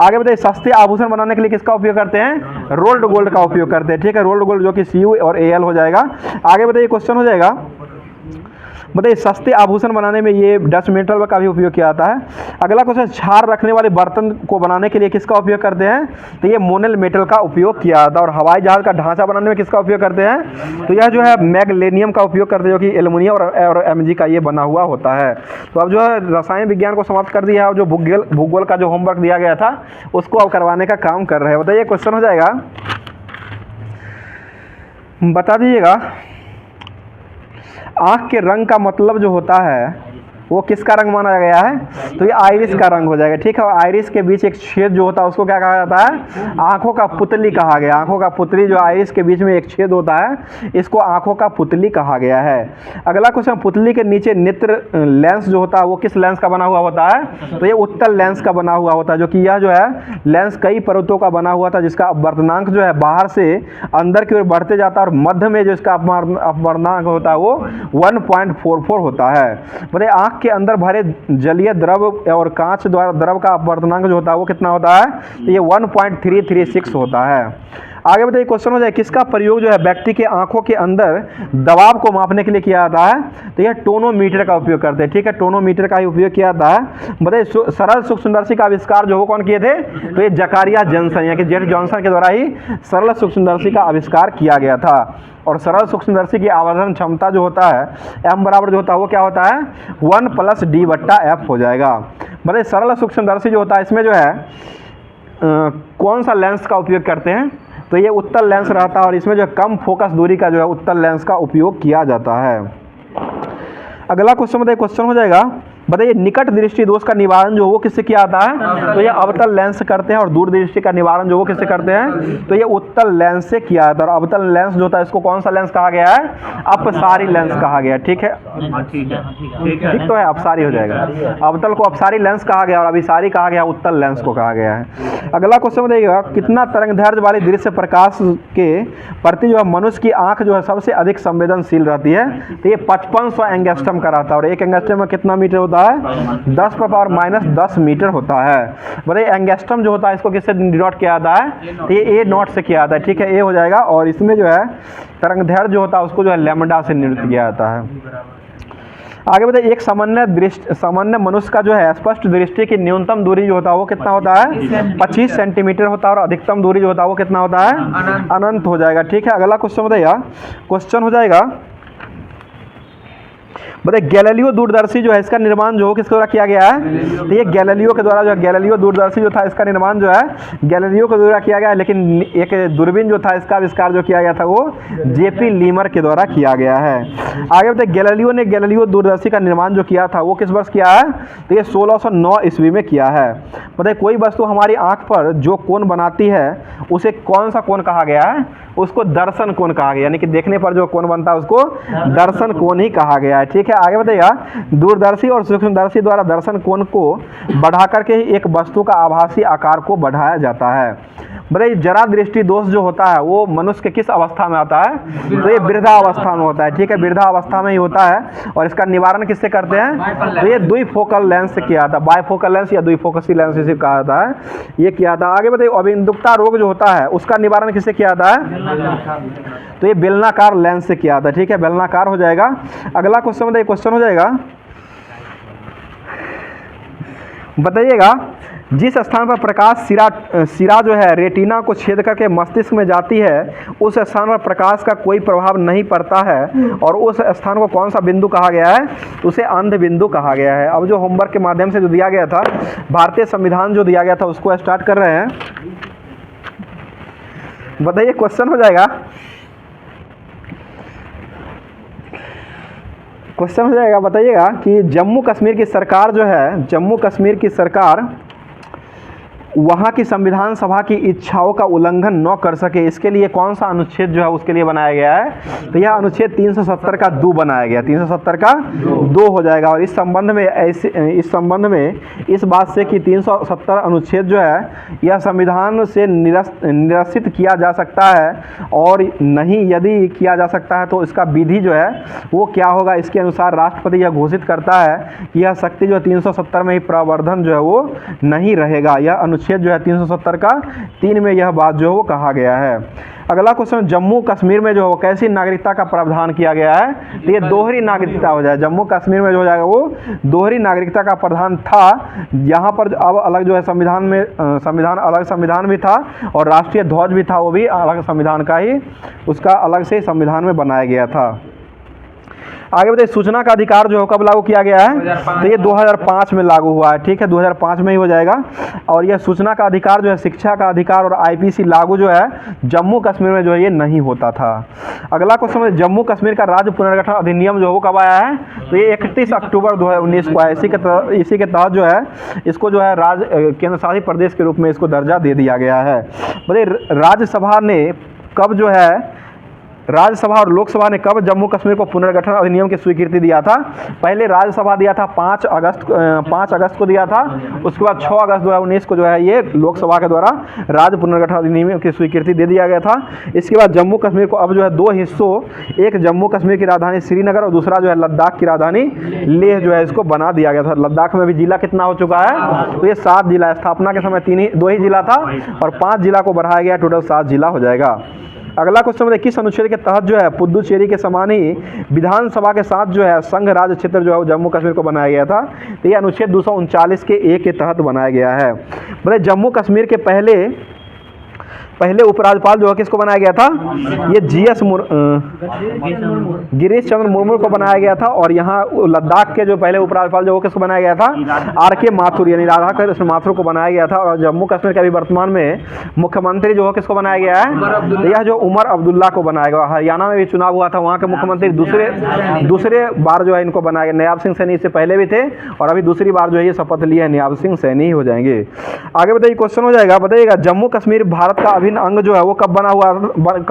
आगे बताइए सस्ते आभूषण बनाने के लिए किसका उपयोग करते हैं? रोल्ड गोल्ड का उपयोग करते हैं। ठीक है, रोल्ड गोल्ड जो कि Cu और Al हो जाएगा। आगे बताइए क्वेश्चन हो जाएगा, बताइए सस्ते आभूषण बनाने में ये डच मेटल का भी उपयोग किया जाता है। अगला क्वेश्चन, क्षार रखने वाले बर्तन को बनाने के लिए किसका उपयोग करते हैं? तो ये मोनल मेटल का उपयोग किया जाता है। और हवाई जहाज का ढांचा बनाने में किसका उपयोग करते हैं? तो यह जो है मैग्नीशियम का उपयोग करते हैं, जो कि एल्युमिनियम और Mg का ये बना हुआ होता है। तो अब जो है रसायन विज्ञान को समाप्त कर दिया है और जो भूगोल का जो होमवर्क दिया गया था उसको अब करवाने का काम कर रहे हैं। बताइए क्वेश्चन हो जाएगा, बता दीजिएगा आँख के रंग का मतलब जो होता है वो किसका रंग माना गया है? तो ये आइरिस का रंग हो जाएगा। ठीक है, और आइरिस के बीच एक छेद जो होता है उसको क्या कहा जाता है? आंखों का पुतली कहा गया। आंखों का पुतली जो आइरिस के बीच में एक छेद होता है इसको आंखों का पुतली कहा गया है। अगला क्वेश्चन, पुतली के नीचे नेत्र लेंस जो होता है वो किस लेंस का बना हुआ होता है? तो ये उत्तल लेंस का बना हुआ होता है, जो कि यह जो है लेंस कई परतों का बना हुआ था जिसका अपवर्तनांक जो है बाहर से अंदर की ओर बढ़ते जाता है, और मध्य में जो इसका अपवर्तनांक होता है वो 1.44 होता है। बताइए आँख के अंदर भरे जलीय द्रव और कांच द्वारा द्रव का अपवर्तनांक जो होता है वो कितना होता है? तो ये 1.336 होता है। आगे बताइए क्वेश्चन हो जाए किसका प्रयोग जो है व्यक्ति के आंखों के अंदर दबाव को मापने के लिए किया जाता है? तो यह टोनोमीटर का उपयोग करते हैं। ठीक है, टोनोमीटर का ही उपयोग किया जाता है। बताइए सरल सूक्ष्मदर्शी का आविष्कार जो वो कौन किए थे? तो ये जकारिया जॉनसन यानी कि जेड जॉनसन के द्वारा ही सरल सूक्ष्मदर्शी का आविष्कार किया गया था। और सरल सूक्ष्मदर्शी की आवर्धन क्षमता जो होता है m बराबर जो होता है वो क्या होता है? 1 + d/f हो जाएगा। बताइए सरल सूक्ष्मदर्शी जो होता है इसमें जो है कौन सा लेंस का उपयोग करते हैं? तो ये उत्तल लेंस रहता है, और इसमें जो कम फोकस दूरी का जो है उत्तल लेंस का उपयोग किया जाता है। अगला क्वेश्चन बताइए, क्वेश्चन हो जाएगा, बताइए निकट दृष्टि दोष का निवारण जो वो किससे किया जाता है? तो ये अवतल लेंस करते हैं। और दूर दृष्टि का निवारण जो वो किससे करते हैं? तो ये उत्तल लेंस से किया जाता है। और अवतल लेंस जो होता है इसको कौन सा लेंस कहा गया है? अपसारी लेंस कहा गया। ठीक है, ठीक तो है, अपसारी हो जाएगा। अवतल को अपसारी लेंस कहा गया और अभिसारी कहा गया, उत्तल लेंस को कहा गया है। अगला क्वेश्चन बताइएगा, कितना तरंगदैर्घ्य वाले दृश्य प्रकाश के प्रति जो है मनुष्य की आंख जो है सबसे अधिक संवेदनशील रहती है? तो ये 5500 एंगस्ट्रम का रहता है। और एक एंगस्ट्रम में कितना मीटर होता है? 10⁻⁻10 मीटर होता है। बताइए एंगस्ट्रम जो होता है इसको किससे डिनोट किया जाता है? तो ये A0 से किया जाता है। ठीक है, ए हो जाएगा। और इसमें जो है तरंगदैर्घ्य जो होता है उसको जो है लैम्डा से निरूपित किया जाता है। आगे बताइए एक सामान्य मनुष्य का जो है स्पष्ट दृष्टि की न्यूनतम दूरी जो होता है वो कितना होता है? 25 सेंटीमीटर होता है। और अधिकतम दूरी जो होता है वो कितना होता है? अनंत हो जाएगा। ठीक है, अगला क्वेश्चन बताइए, क्वेश्चन हो जाएगा, बताइए गैलीलियो दूरदर्शी जो है इसका निर्माण जो किसके द्वारा किया गया है? तो ये गैलीलियो के द्वारा जो है, गैलीलियो दूरदर्शी जो था इसका निर्माण जो है गैलीलियो के द्वारा किया गया है। लेकिन एक दूरबीन जो था इसका आविष्कार जो किया गया था वो जेपी लीमर के द्वारा किया गया है। आगे बताइए गैलीलियो ने गैलीलियो दूरदर्शी का निर्माण जो किया था वो किस वर्ष किया है? तो ये 1609 ईस्वी में किया है। बताइए कोई वस्तु हमारी आंख पर जो कोण बनाती है उसे कौन सा कोण कहा गया है? उसको दर्शन कोण कहा गया, यानी कि देखने पर जो कोण बनता है उसको दर्शन कोण ही कहा गया है। ठीक है, आगे बताइएगा दूरदर्शी और सूक्ष्मदर्शी द्वारा दर्शन कोण को बढ़ा करके ही एक वस्तु का आभासी आकार को बढ़ाया जाता है। बताइए जरा दृष्टि दोष जो होता है वो मनुष्य के किस अवस्था में आता है? तो ये वृद्धावस्था में होता है। ठीक है, वृद्धावस्था में ही होता है। और इसका निवारण किससे करते हैं? तो ये द्विफोकल लेंस से किया था, बायफोकल लेंस या द्विफोकसी लेंस इसे कहा जाता है, ये किया था। आगे बताइए अबिंदुकता रोग जो होता है उसका निवारण किससे किया जाता है? तो ये बेलनाकार लेंस से किया था। ठीक है, बेलनाकार हो जाएगा। अगला क्वेश्चन बताइए, क्वेश्चन हो जाएगा बताइएगा जिस स्थान पर प्रकाश सिरा जो है रेटिना को छेद करके मस्तिष्क में जाती है उस स्थान पर प्रकाश का कोई प्रभाव नहीं पड़ता है और उस स्थान को कौन सा बिंदु कहा गया है? उसे अंध बिंदु कहा गया है। अब जो होमवर्क के माध्यम से जो दिया गया था, भारतीय संविधान जो दिया गया था उसको स्टार्ट कर रहे हैं। बताइए क्वेश्चन हो जाएगा, क्वेश्चन हो जाएगा बताइएगा कि जम्मू कश्मीर की सरकार जो है, जम्मू कश्मीर की सरकार वहाँ की संविधान सभा की इच्छाओं का उल्लंघन न कर सके इसके लिए कौन सा अनुच्छेद जो है उसके लिए बनाया गया है? तो यह अनुच्छेद 370 का 2 बनाया गया, 370 का 2 हो जाएगा। और इस संबंध में इस बात से कि 370 अनुच्छेद जो है यह संविधान से निरसित किया जा सकता है और नहीं यदि किया जा सकता है तो इसका विधि जो है वो क्या होगा? इसके अनुसार राष्ट्रपति यह घोषित करता है कि यह शक्ति जो 370 में ही प्रवर्धन जो है वो नहीं रहेगा। यह अनुच्छेद जो है 370 का 3 में यह बात जो है वो कहा गया है। अगला क्वेश्चन, जम्मू कश्मीर में जो है कैसी नागरिकता का प्रावधान किया गया है? तो ये दोहरी नागरिकता हो जाए। जम्मू कश्मीर में जो हो जाएगा वो दोहरी नागरिकता का प्रावधान था। यहाँ पर अब अलग जो है संविधान में अलग संविधान भी था और राष्ट्रीय ध्वज भी था, वो भी अलग संविधान का ही उसका अलग से संविधान में बनाया गया था। आगे बताइए सूचना का अधिकार जो है कब लागू किया गया है? तो ये 2005 में लागू हुआ है। ठीक है, 2005 में ही हो जाएगा। और यह सूचना का अधिकार जो है, शिक्षा का अधिकार और आईपीसी लागू जो है जम्मू कश्मीर में जो है ये नहीं होता था। अगला क्वेश्चन है जम्मू कश्मीर का राज्य पुनर्गठन अधिनियम जो है वो कब आया है? तो ये 31 अक्टूबर 2019 को है। इसी के तहत जो है इसको जो है केंद्र शासित प्रदेश के रूप में इसको दर्जा दे दिया गया है। बोले राज्यसभा ने कब जो है राज्यसभा और लोकसभा ने कब जम्मू कश्मीर को पुनर्गठन अधिनियम की स्वीकृति दिया था? पहले राज्यसभा दिया था 5 अगस्त को दिया था। उसके बाद 6 अगस्त 2019 को जो है ये लोकसभा के द्वारा राज्य पुनर्गठन अधिनियम की स्वीकृति दे दिया गया था। इसके बाद जम्मू कश्मीर को अब जो है 2 हिस्सों, एक जम्मू कश्मीर की राजधानी श्रीनगर और दूसरा जो है लद्दाख की राजधानी लेह जो है इसको बना दिया गया था। लद्दाख में भी जिला कितना हो चुका है? तो ये 7 जिला, स्थापना के समय 2 ही जिला था और 5 जिला को बढ़ाया गया, टोटल 7 जिला हो जाएगा। अगला क्वेश्चन बताइए किस अनुच्छेद के तहत जो है पुदुचेरी के समान ही विधानसभा के साथ जो है संघ राज्य क्षेत्र जो है जम्मू कश्मीर को बनाया गया था? तो ये अनुच्छेद 239 के 1 के तहत बनाया गया है। बोले जम्मू कश्मीर के पहले उपराज्यपाल जो है किसको बनाया गया था? ये गिरीश चंद्र मुर्मू को बनाया गया था। और यहाँ लद्दाख के जो पहले उपराज्यपाल जो वो किसको बनाया गया था? आर.के. माथुर यानी राधाकृष्ण माथुर को बनाया गया था। और जम्मू कश्मीर के अभी वर्तमान में मुख्यमंत्री जो है किसको बनाया गया है? तो यह जो उमर अब्दुल्ला को बनाया गया। हरियाणा में भी चुनाव हुआ था, वहाँ के मुख्यमंत्री दूसरे बार जो है इनको बनाया गया। नयाब सिंह सैनी इससे पहले भी थे और अभी दूसरी बार जो है ये शपथ लिए है नयाब सिंह सैनी हो जाएंगे। आगे बताइए क्वेश्चन हो जाएगा, बताइएगा जम्मू कश्मीर भारत का अभिन्न अंग जो है वो कब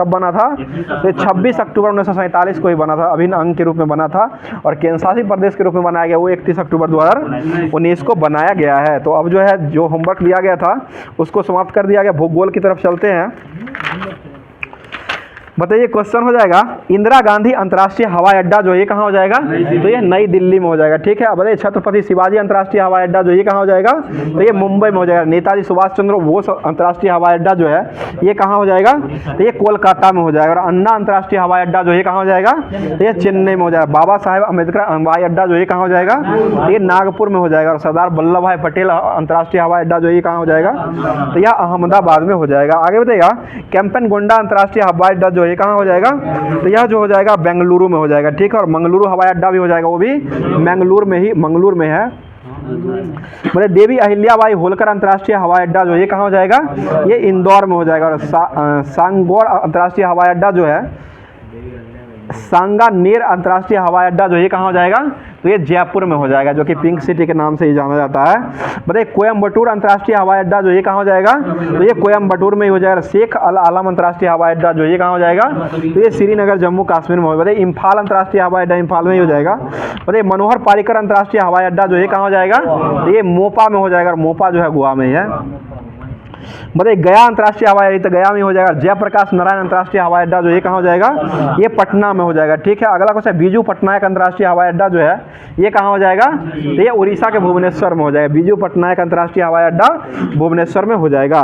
बना था? तो 26 अक्टूबर 1947 को ही बना था, अभिन्न अंग के रूप में बना था। और केंद्र शासित प्रदेश के रूप में बनाया गया वो 31 अक्टूबर 2019 को बनाया गया है। तो अब जो है जो होमवर्क दिया गया था उसको समाप्त कर दिया गया। भूगोल की तरफ चलते हैं। बताइए क्वेश्चन हो जाएगा इंदिरा गांधी अंतर्राष्ट्रीय हवाई अड्डा जो ये कहाँ हो जाएगा? तो ये नई दिल्ली में हो जाएगा। ठीक है, अब बताइए छत्रपति शिवाजी अंतर्राष्ट्रीय हवाई अड्डा जो ये कहाँ हो जाएगा? तो ये मुंबई में हो जाएगा। नेताजी सुभाष चंद्र बोस अंतर्राष्ट्रीय हवाई अड्डा जो है ये कहाँ हो जाएगा? तो ये कोलकाता में हो जाएगा। और अन्ना अंतर्राष्ट्रीय हवाई अड्डा जो ये कहाँ हो जाएगा? तो ये चेन्नई में हो जाएगा। बाबा साहेब अम्बेडकर हवाई अड्डा जो ये कहाँ हो जाएगा? तो ये नागपुर में हो जाएगा। और सरदार वल्लभ भाई पटेल अंतर्राष्ट्रीय हवाई अड्डा जो ये कहाँ हो जाएगा? तो यह अहमदाबाद में हो जाएगा। आगे बताइएगा कैंपनगोंडा अंतर्राष्ट्रीय हवाई अड्डा जो ये कहाँ हो जाएगा, तो यह जो हो जाएगा बेंगलुरु में हो जाएगा, ठीक है। और मंगलुरु हवाई अड्डा भी हो जाएगा, वो भी मंगलुरु में है। बोले देवी अहिल्याबाई होलकर अंतर्राष्ट्रीय हवाई अड्डा जो है ये कहाँ हो जाएगा, ये इंदौर में हो जाएगा। और सांगौर अंतर्राष्ट्रीय हवाई अड्डा जो है, सांगानेर अंतर्राष्ट्रीय हवाई अड्डा जो ये कहाँ हो जाएगा, तो ये जयपुर में हो जाएगा, जो कि पिंक सिटी के नाम से ही जाना जाता है। बताइए कोयम्बटूर अंतर्राष्ट्रीय हवाई अड्डा जो ये कहाँ हो जाएगा, तो ये कोयम्बटूर में ही हो जाएगा। शेख अल आलम अंतर्राष्ट्रीय हवाई अड्डा जो ये कहाँ हो जाएगा, तो ये श्रीनगर जम्मू कश्मीर में हो। बताइए इम्फाल अंतर्राष्ट्रीय हवाई अड्डा इम्फाल में ही हो जाएगा। बताइए मनोहर पारिकर अंतर्राष्ट्रीय हवाई अड्डा जो ये कहाँ हो जाएगा, तो ये मोपा में हो जाएगा, और मोपा जो है गोवा में ही है। बताइए गया अंतर्राष्ट्रीय हवाई अड्डा, तो गया में हो जाएगा। जयप्रकाश नारायण अंतर्राष्ट्रीय हवाई अड्डा जो ये कहाँ हो जाएगा, ये पटना में हो जाएगा, ठीक है। अगला क्वेश्चन, बीजू पटनायक अंतर्राष्ट्रीय हवाई अड्डा जो है ये कहाँ हो जाएगा, तो ये उड़ीसा के भुवनेश्वर में हो जाएगा। बीजू पटनायक अंतर्राष्ट्रीय हवाई अड्डा भुवनेश्वर में हो जाएगा।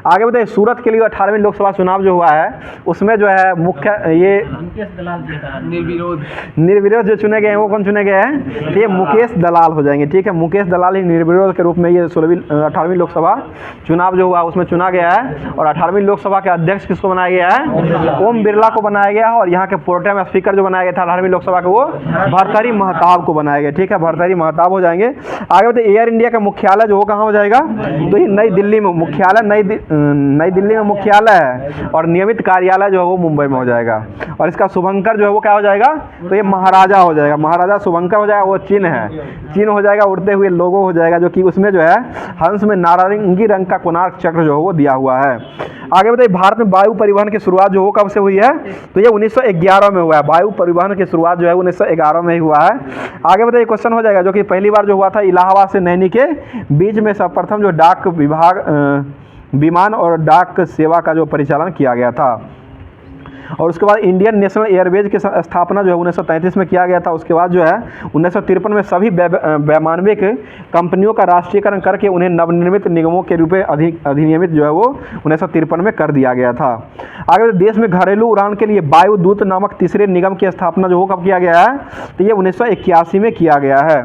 आगे बताइए सूरत के लिए 18वीं लोकसभा चुनाव जो हुआ है उसमें जो है मुख्य ये निर्विरोध जो चुने गए हैं वो कौन चुने गए हैं, ये मुकेश दलाल हो जाएंगे, ठीक है। मुकेश दलाल ही निर्विरोध के रूप में ये 18वीं लोकसभा चुनाव जो हुआ उसमें चुना गया है। और 18वीं लोकसभा के अध्यक्ष किसको बनाया गया है, ओम बिरला को बनाया गया है। और यहाँ के प्रोटेम स्पीकर जो बनाया गया था 18वीं लोकसभा के, वो भर्तृहरि महताब को बनाया गया, ठीक है। भर्तृहरि महताब हो जाएंगे। आगे बताइए एयर इंडिया का मुख्यालय जो वो कहाँ हो जाएगा, तो ये नई दिल्ली में मुख्यालय, नई दिल्ली में मुख्यालय है। और नियमित कार्यालय जो है वो मुंबई में हो जाएगा। और इसका शुभंकर जो है वो क्या हो जाएगा, तो ये महाराजा हो जाएगा, महाराजा शुभंकर हो जाएगा। वो चिन्ह है, चिन्ह हो जाएगा, उड़ते हुए लोगो हो जाएगा, जो कि उसमें जो है हंस में नारंगी रंग का कोणार्क चक्र जो है वो दिया हुआ है। आगे बताइए भारत में वायु परिवहन की शुरुआत जो हो कब से हुई है, तो ये 1911 में हुआ है। वायु परिवहन की शुरुआत जो है 1911 में ही हुआ है। आगे बताइए क्वेश्चन हो जाएगा, जो कि पहली बार जो हुआ था इलाहाबाद से नैनी के बीच में सर्वप्रथम जो डाक विभाग विमान और डाक सेवा का जो परिचालन किया गया था। और उसके बाद इंडियन नेशनल एयरवेज की स्थापना जो है 1933 में किया गया था। उसके बाद जो है 1953 में सभी वैमानिक कंपनियों का राष्ट्रीयकरण करके उन्हें नवनिर्मित निगमों के रूप में अधिनियमित जो है वो 1953 में कर दिया गया था। आगे देश में घरेलू उड़ान के लिए वायुदूत नामक तीसरे निगम की स्थापना जो वो कब किया गया है, तो ये 1981 में किया गया है।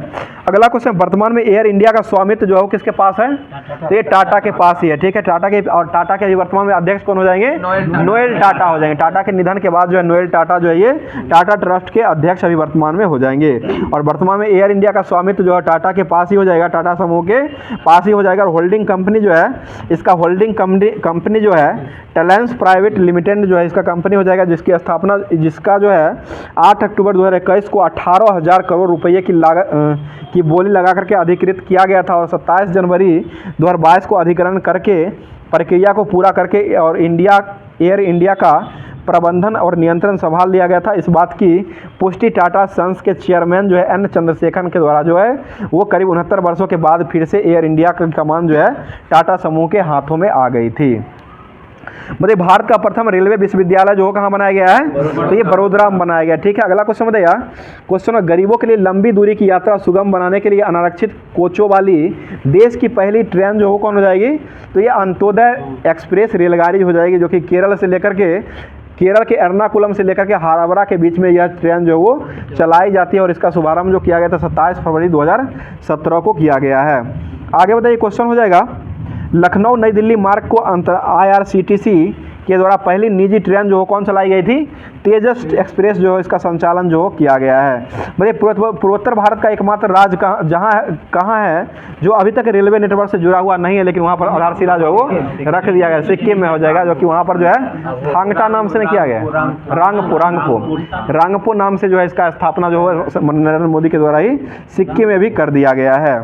अगला क्वेश्चन, वर्तमान में एयर इंडिया का स्वामित्व जो है वो किसके पास है, तो ये टाटा के पास ही है, ठीक है। टाटा के, और टाटा के वर्तमान में अध्यक्ष कौन हो जाएंगे, नोएल टाटा हो जाएंगे। टाटा के निधन के बाद जो है नोएल टाटा जो है ये टाटा ट्रस्ट के अध्यक्ष अभी वर्तमान में हो जाएंगे। और वर्तमान में एयर इंडिया का स्वामित्व जो है टाटा के पास ही हो जाएगा, टाटा समूह के पास ही हो जाएगा। और होल्डिंग कंपनी जो है, इसका होल्डिंग कंपनी जो है टैलेंस प्राइवेट लिमिटेड जो है इसका कंपनी हो जाएगा, जिसकी स्थापना, जिसका जो है 8 अक्टूबर 2021 को 18,000 करोड़ रुपये की लागत की बोली लगा करके अधिकृत किया गया था। और 27 जनवरी 2022 को अधिग्रहण करके प्रक्रिया को पूरा करके और एयर इंडिया का प्रबंधन और नियंत्रण संभाल लिया गया था। इस बात की पुष्टि टाटा सन्स के चेयरमैन जो है एन चंद्रशेखरन के द्वारा जो है वो करीब 69 वर्षों के बाद फिर से एयर इंडिया की कमान जो है टाटा समूह के हाथों में आ गई थी। मतलब भारत का प्रथम रेलवे विश्वविद्यालय जो कहाँ बनाया गया है, तो ये बड़ोदरा में बनाया गया, ठीक है। अगला क्वेश्चन बताइए, क्वेश्चन, गरीबों के लिए लंबी दूरी की यात्रा सुगम बनाने के लिए अनारक्षित कोचों वाली देश की पहली ट्रेन जो हो कौन हो जाएगी, तो ये अंत्योदय एक्सप्रेस रेलगाड़ी हो जाएगी, जो कि केरल के एर्नाकुलम से लेकर के हावड़ा के बीच में यह ट्रेन जो वो चलाई जाती है। और इसका शुभारंभ जो किया गया था 27 फरवरी 2017 को किया गया है। आगे बताइए क्वेश्चन हो जाएगा, लखनऊ नई दिल्ली मार्ग को IRCTC के द्वारा पहली निजी ट्रेन जो कौन चलाई गई थी, तेजस एक्सप्रेस जो इसका संचालन जो किया गया है। मतलब पूर्वोत्तर भारत का एकमात्र राज्य कहाँ है जो अभी तक रेलवे नेटवर्क से जुड़ा हुआ नहीं है, लेकिन वहाँ पर आधारशिला जो वो रख दिया गया, सिक्किम में हो जाएगा, जो कि वहाँ पर जो है थांगटा नाम से किया गया है, रांगपो नाम से जो है इसका स्थापना जो है नरेंद्र मोदी के द्वारा ही सिक्किम में भी कर दिया गया है।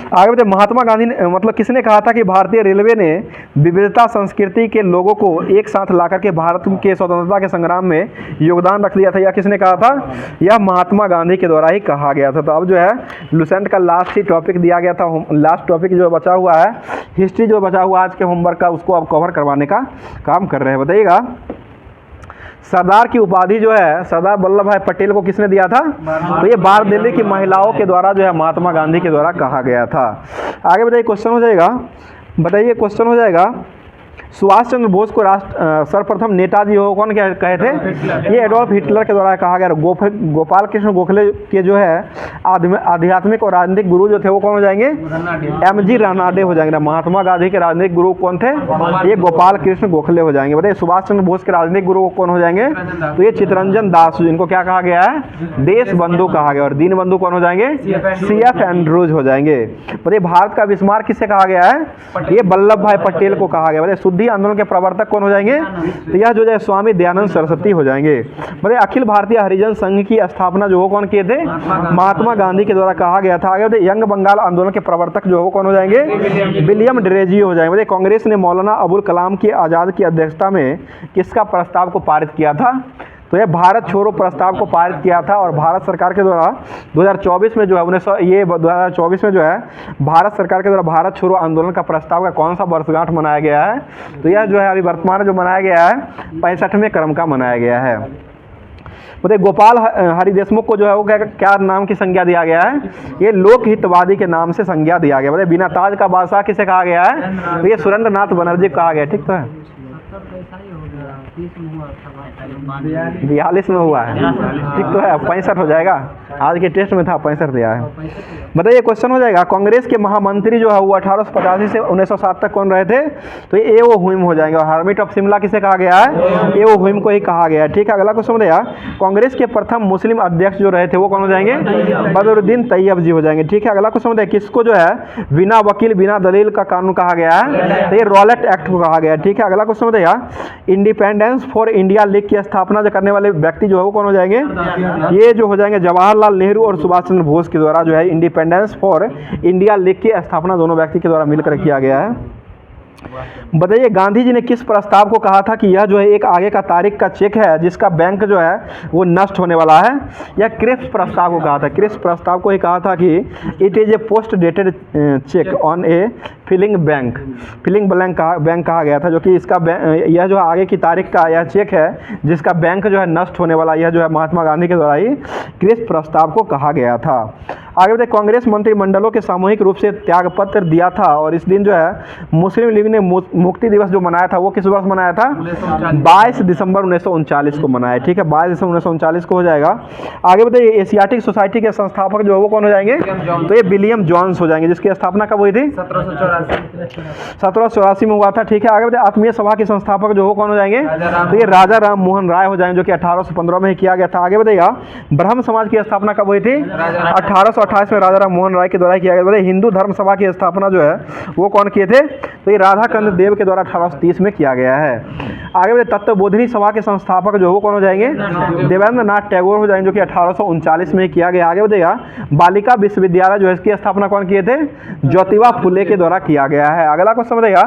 आगे बताइए, महात्मा गांधी ने, मतलब किसने कहा था कि भारतीय रेलवे ने विविधता संस्कृति के लोगों को एक साथ ला करके भारत के स्वतंत्रता के संग्राम में योगदान रख दिया था, या किसने कहा था, यह महात्मा गांधी के द्वारा ही कहा गया था। तो अब जो है लुसेंट का लास्ट ही टॉपिक दिया गया था, लास्ट टॉपिक जो बचा हुआ है हिस्ट्री जो बचा हुआ आज के होमवर्क का, उसको अब कवर करवाने का काम कर रहे हैं। बताइएगा, सरदार की उपाधि जो है सरदार वल्लभ भाई पटेल को किसने दिया था, तो ये बार दिल्ली की महिलाओं के द्वारा जो है महात्मा गांधी के द्वारा कहा गया था। आगे बताइए क्वेश्चन हो जाएगा, सुभाष चंद्र बोस को सर्वप्रथम नेताजी हो कौन क्या कहे थे? ये एडोल्फ हिटलर के द्वारा कहा गया। गोपाल कृष्ण गोखले के जो है आध्यात्मिक और राजनीतिक गुरु जो थे वो कौन हो जाएंगे? MG रानाडे हो जाएंगे। महात्मा गांधी के राजनीतिक गुरु कौन थे? ये गोपाल कृष्ण गोखले हो जाएंगे। बताइए सुभाष चंद्र बोस के राजनीतिक गुरु कौन हो जाएंगे? तो ये चित्तरंजन दास, जिनको क्या कहा गया है? देश बंधु कहा गया। और दीन बंधु कौन हो जाएंगे? CF एंड्रूज हो जाएंगे। बताइए भारत का विस्मार किसे कहा गया है? ये वल्लभ भाई पटेल को कहा गया। बताइए शुद्धि आंदोलन के प्रवर्तक कौन हो जाएंगे? तो यह जो है स्वामी दयानंद सरस्वती हो जाएंगे। बताइए अखिल भारतीय हरिजन संघ की स्थापना जो हो कौन किए थे? महात्मा गांधी के द्वारा कहा गया था। आगे बताइए यंग बंगाल आंदोलन के प्रवर्तक जो हो कौन हो जाएंगे? विलियम ड्रेजी हो जाएंगे। बताइए कांग्रेस ने मौलाना अबुल कलाम की आज़ाद की अध्यक्षता में किसका प्रस्ताव को पारित किया था? तो ये भारत छोड़ो प्रस्ताव को पारित किया था। और भारत सरकार के द्वारा 2024 में जो है 2024 में जो है भारत सरकार के द्वारा भारत छोड़ो आंदोलन का प्रस्ताव का कौन सा वर्षगांठ मनाया गया है? तो यह जो है अभी वर्तमान में जो मनाया गया है 65वें क्रम का मनाया गया है। बताइए गोपाल हरि देशमुख को जो है वो क्या नाम की संज्ञा दिया गया है? ये लोकहितवादी के नाम से संज्ञा दिया गया। बताइए बिना ताज का बादशाह किसे कहा गया है? तो ये सुरेंद्र नाथ बनर्जी कहा गया। ठीक तो है, 42 में हुआ है। ठीक तो है, 65 हो जाएगा। आज के टेस्ट में था 65 दिया है। बताइए क्वेश्चन हो जाएगा कांग्रेस के महामंत्री जो है वो 1885 से 1907 तक कौन रहे थे? तो ये वो हुइम हो जाएंगे। और हर्मिट ऑफ शिमला किसे कहा गया है? ये वो हुइम को ही कहा गया है। ठीक है, अगला क्वेश्चन बताइए कांग्रेस के प्रथम मुस्लिम अध्यक्ष जो रहे थे वो कौन हो जाएंगे? बदरुद्दीन तैयब जी हो जाएंगे। ठीक है, अगला क्वेश्चन बताइए किसको जो है बिना वकील बिना दलील का कानून कहा गया है? तो ये रॉलेट एक्ट को कहा गया है। ठीक है, अगला क्वेश्चन बताइए इंडिपेंडेंस फॉर इंडिया लीग की स्थापना जो करने वाले व्यक्ति जो है वो कौन हो जाएंगे? ये जो हो जाएंगे जवाहरलाल नेहरू और सुभाष चंद्र बोस के द्वारा जो है इंडिपेंडेंस फॉर इंडिया लीग की स्थापना दोनों व्यक्ति के द्वारा मिलकर किया गया है। बताइए गांधी जी ने किस प्रस्ताव को कहा था कि यह जो है एक आगे का तारीख का चेक है जिसका बैंक जो है वो नष्ट होने वाला है? या क्रिप्स प्रस्ताव को कहा था? क्रिप्स प्रस्ताव को ही कहा था कि it is a post dated cheque on a filling bank कहा गया था, जो कि इसका यह जो आगे की तारीख का यह चेक है जिसका बैंक जो है नष्ट होने वाला, यह जो है महात्मा गांधी के द्वारा ही क्रिप्स प्रस्ताव को कहा गया था। आगे बताइए कांग्रेस मंत्रिमंडलों के सामूहिक रूप से त्यागपत्र दिया था और इस दिन जो है मुस्लिम लीग ने मुक्ति दिवस जो मनाया था वो किस वर्ष मनाया था? 22 दिसंबर 1939 को मनाया। ठीक है, 22 दिसंबर 1939 को हो जाएगा। आगे बताइए एशियाटिक सोसाइटी के संस्थापक जो है वो कौन हो जाएंगे? तो ये विलियम जॉन्स हो जाएंगे, जिसकी स्थापना कब हुई थी? 1784 में हुआ था। ठीक है, आगे बताइए आत्मीय सभा के संस्थापक जो हो कौन हो जाएंगे? तो ये राजा राम मोहन राय हो जाएंगे, जो कि 1815 में ही किया गया था। आगे बताइएगा ब्रह्म समाज की स्थापना कब हुई थी? 1828 में राजा राम मोहन राय के द्वारा किया गया। बताइए हिंदू धर्म सभा की स्थापना जो है वो कौन किए थे? तो ये राधाकांत देव के द्वारा 1830 में किया गया है। आगे बताइए तत्वबोधिनी सभा के संस्थापक जो वो कौन हो जाएंगे? देवेंद्र नाथ टैगोर हो जाएंगे, जो कि 1839 में किया गया। आगे बताइएगा बालिका विश्वविद्यालय जो है इसकी स्थापना कौन किए थे? ज्योतिबा फुले के द्वारा किया गया है। अगला क्वेश्चन बताइएगा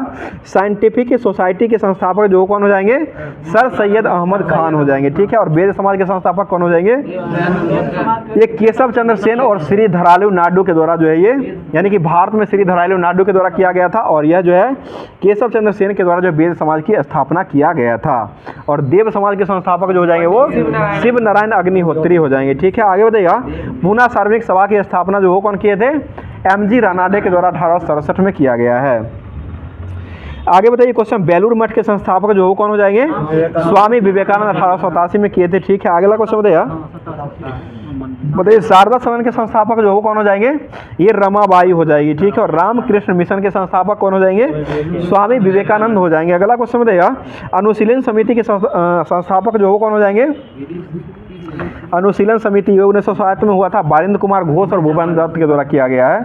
साइंटिफिक सोसाइटी के संस्थापक जो कौन हो जाएंगे? सर सैयद अहमद खान हो जाएंगे। ठीक है, और वेद समाज के संस्थापक कौन हो जाएंगे? ये केशव चंद्र सेन और श्री धरालू नायडू के द्वारा जो है ये, यानी कि भारत में श्री धरालू नायडू के द्वारा किया गया था और यह जो है केशव चंद्र सेन के द्वारा जो वेद समाज की स्थापना किया गया था। और देव समाज के संस्थापक जो हो जाएंगे वो शिव नारायण अग्निहोत्री हो जाएंगे। ठीक है, आगे बताइएगा पूना सार्वजनिक सभा की स्थापना जो वो कौन किए थे? MG रानाडे के द्वारा 1867 में किया गया है। आगे बताइए क्वेश्चन बेलूर मठ के संस्थापक जो वो कौन हो जाएंगे? स्वामी विवेकानंद 1887 में किए थे। ठीक है, अगला क्वेश्चन बताइए शारदा सदन के संस्थापक जो वो कौन हो जाएंगे? ये रमाबाई हो जाएगी। ठीक है, और रामकृष्ण मिशन के संस्थापक कौन हो जाएंगे? स्वामी विवेकानंद हो जाएंगे। अगला क्वेश्चन बताइएगा अनुशीलन समिति के संस्थापक जो वो कौन हो जाएंगे? अनुशीलन समिति 1907 में हुआ था, बारिंद्र कुमार घोष और भूपेंद्र दत्त के द्वारा किया गया है।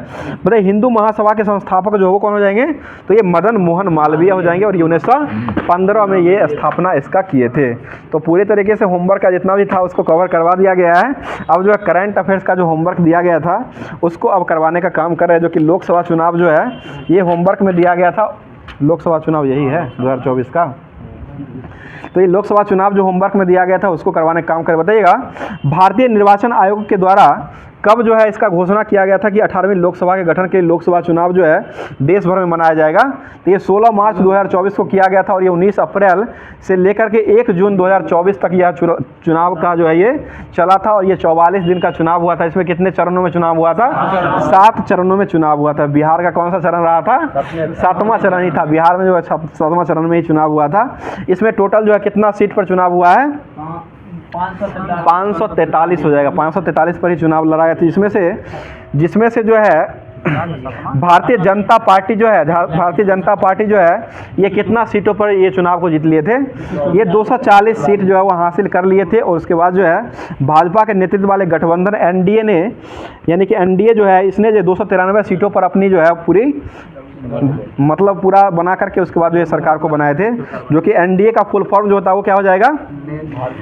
बताइए हिंदू महासभा के संस्थापक जो वो कौन हो जाएंगे? तो ये मदन मोहन मालवीय हो जाएंगे और 1915 में ये स्थापना इसका किए थे। तो पूरे तरीके से होमवर्क का जितना भी था उसको कवर करवा दिया गया है। अब जो है करंट अफेयर्स का जो होमवर्क दिया गया था उसको अब करवाने का काम कर रहे हैं, जो कि लोकसभा चुनाव जो है ये होमवर्क में दिया गया था। लोकसभा चुनाव यही है 2024 का, तो ये लोकसभा चुनाव जो होमवर्क में दिया गया था उसको करवाने का काम कर। बताइएगा भारतीय निर्वाचन आयोग के द्वारा कब जो है इसका घोषणा किया गया था कि 18वीं लोकसभा के गठन के लिए लोकसभा चुनाव जो है देश भर में मनाया जाएगा। तो ये 16 मार्च 2024 को किया गया था और ये 19 अप्रैल से लेकर के 1 जून 2024 तक यह चुनाव का जो है ये चला था और ये 44 दिन का चुनाव हुआ था। इसमें कितने चरणों में चुनाव हुआ था? 7 चरणों में चुनाव हुआ था। बिहार का कौन सा चरण रहा था? 7वां चरण ही था। बिहार में जो है 7वां चरण में ही चुनाव हुआ था। इसमें टोटल जो है कितना सीट पर चुनाव हुआ है? 543 हो जाएगा। 543 पर ही चुनाव लड़ा गया था, जिसमें से जो है भारतीय जनता पार्टी जो है ये कितना सीटों पर ये चुनाव को जीत लिए थे? ये 240 सीट जो है वो हासिल कर लिए थे। और उसके बाद जो है भाजपा के नेतृत्व वाले गठबंधन एनडीए ने, यानी कि एनडीए जो है इसने जो 293 सीटों पर अपनी जो है पूरी मतलब पूरा बना करके उसके बाद जो है सरकार को बनाए थे, जो कि एनडीए का फुल फॉर्म जो होता है वो क्या हो जाएगा?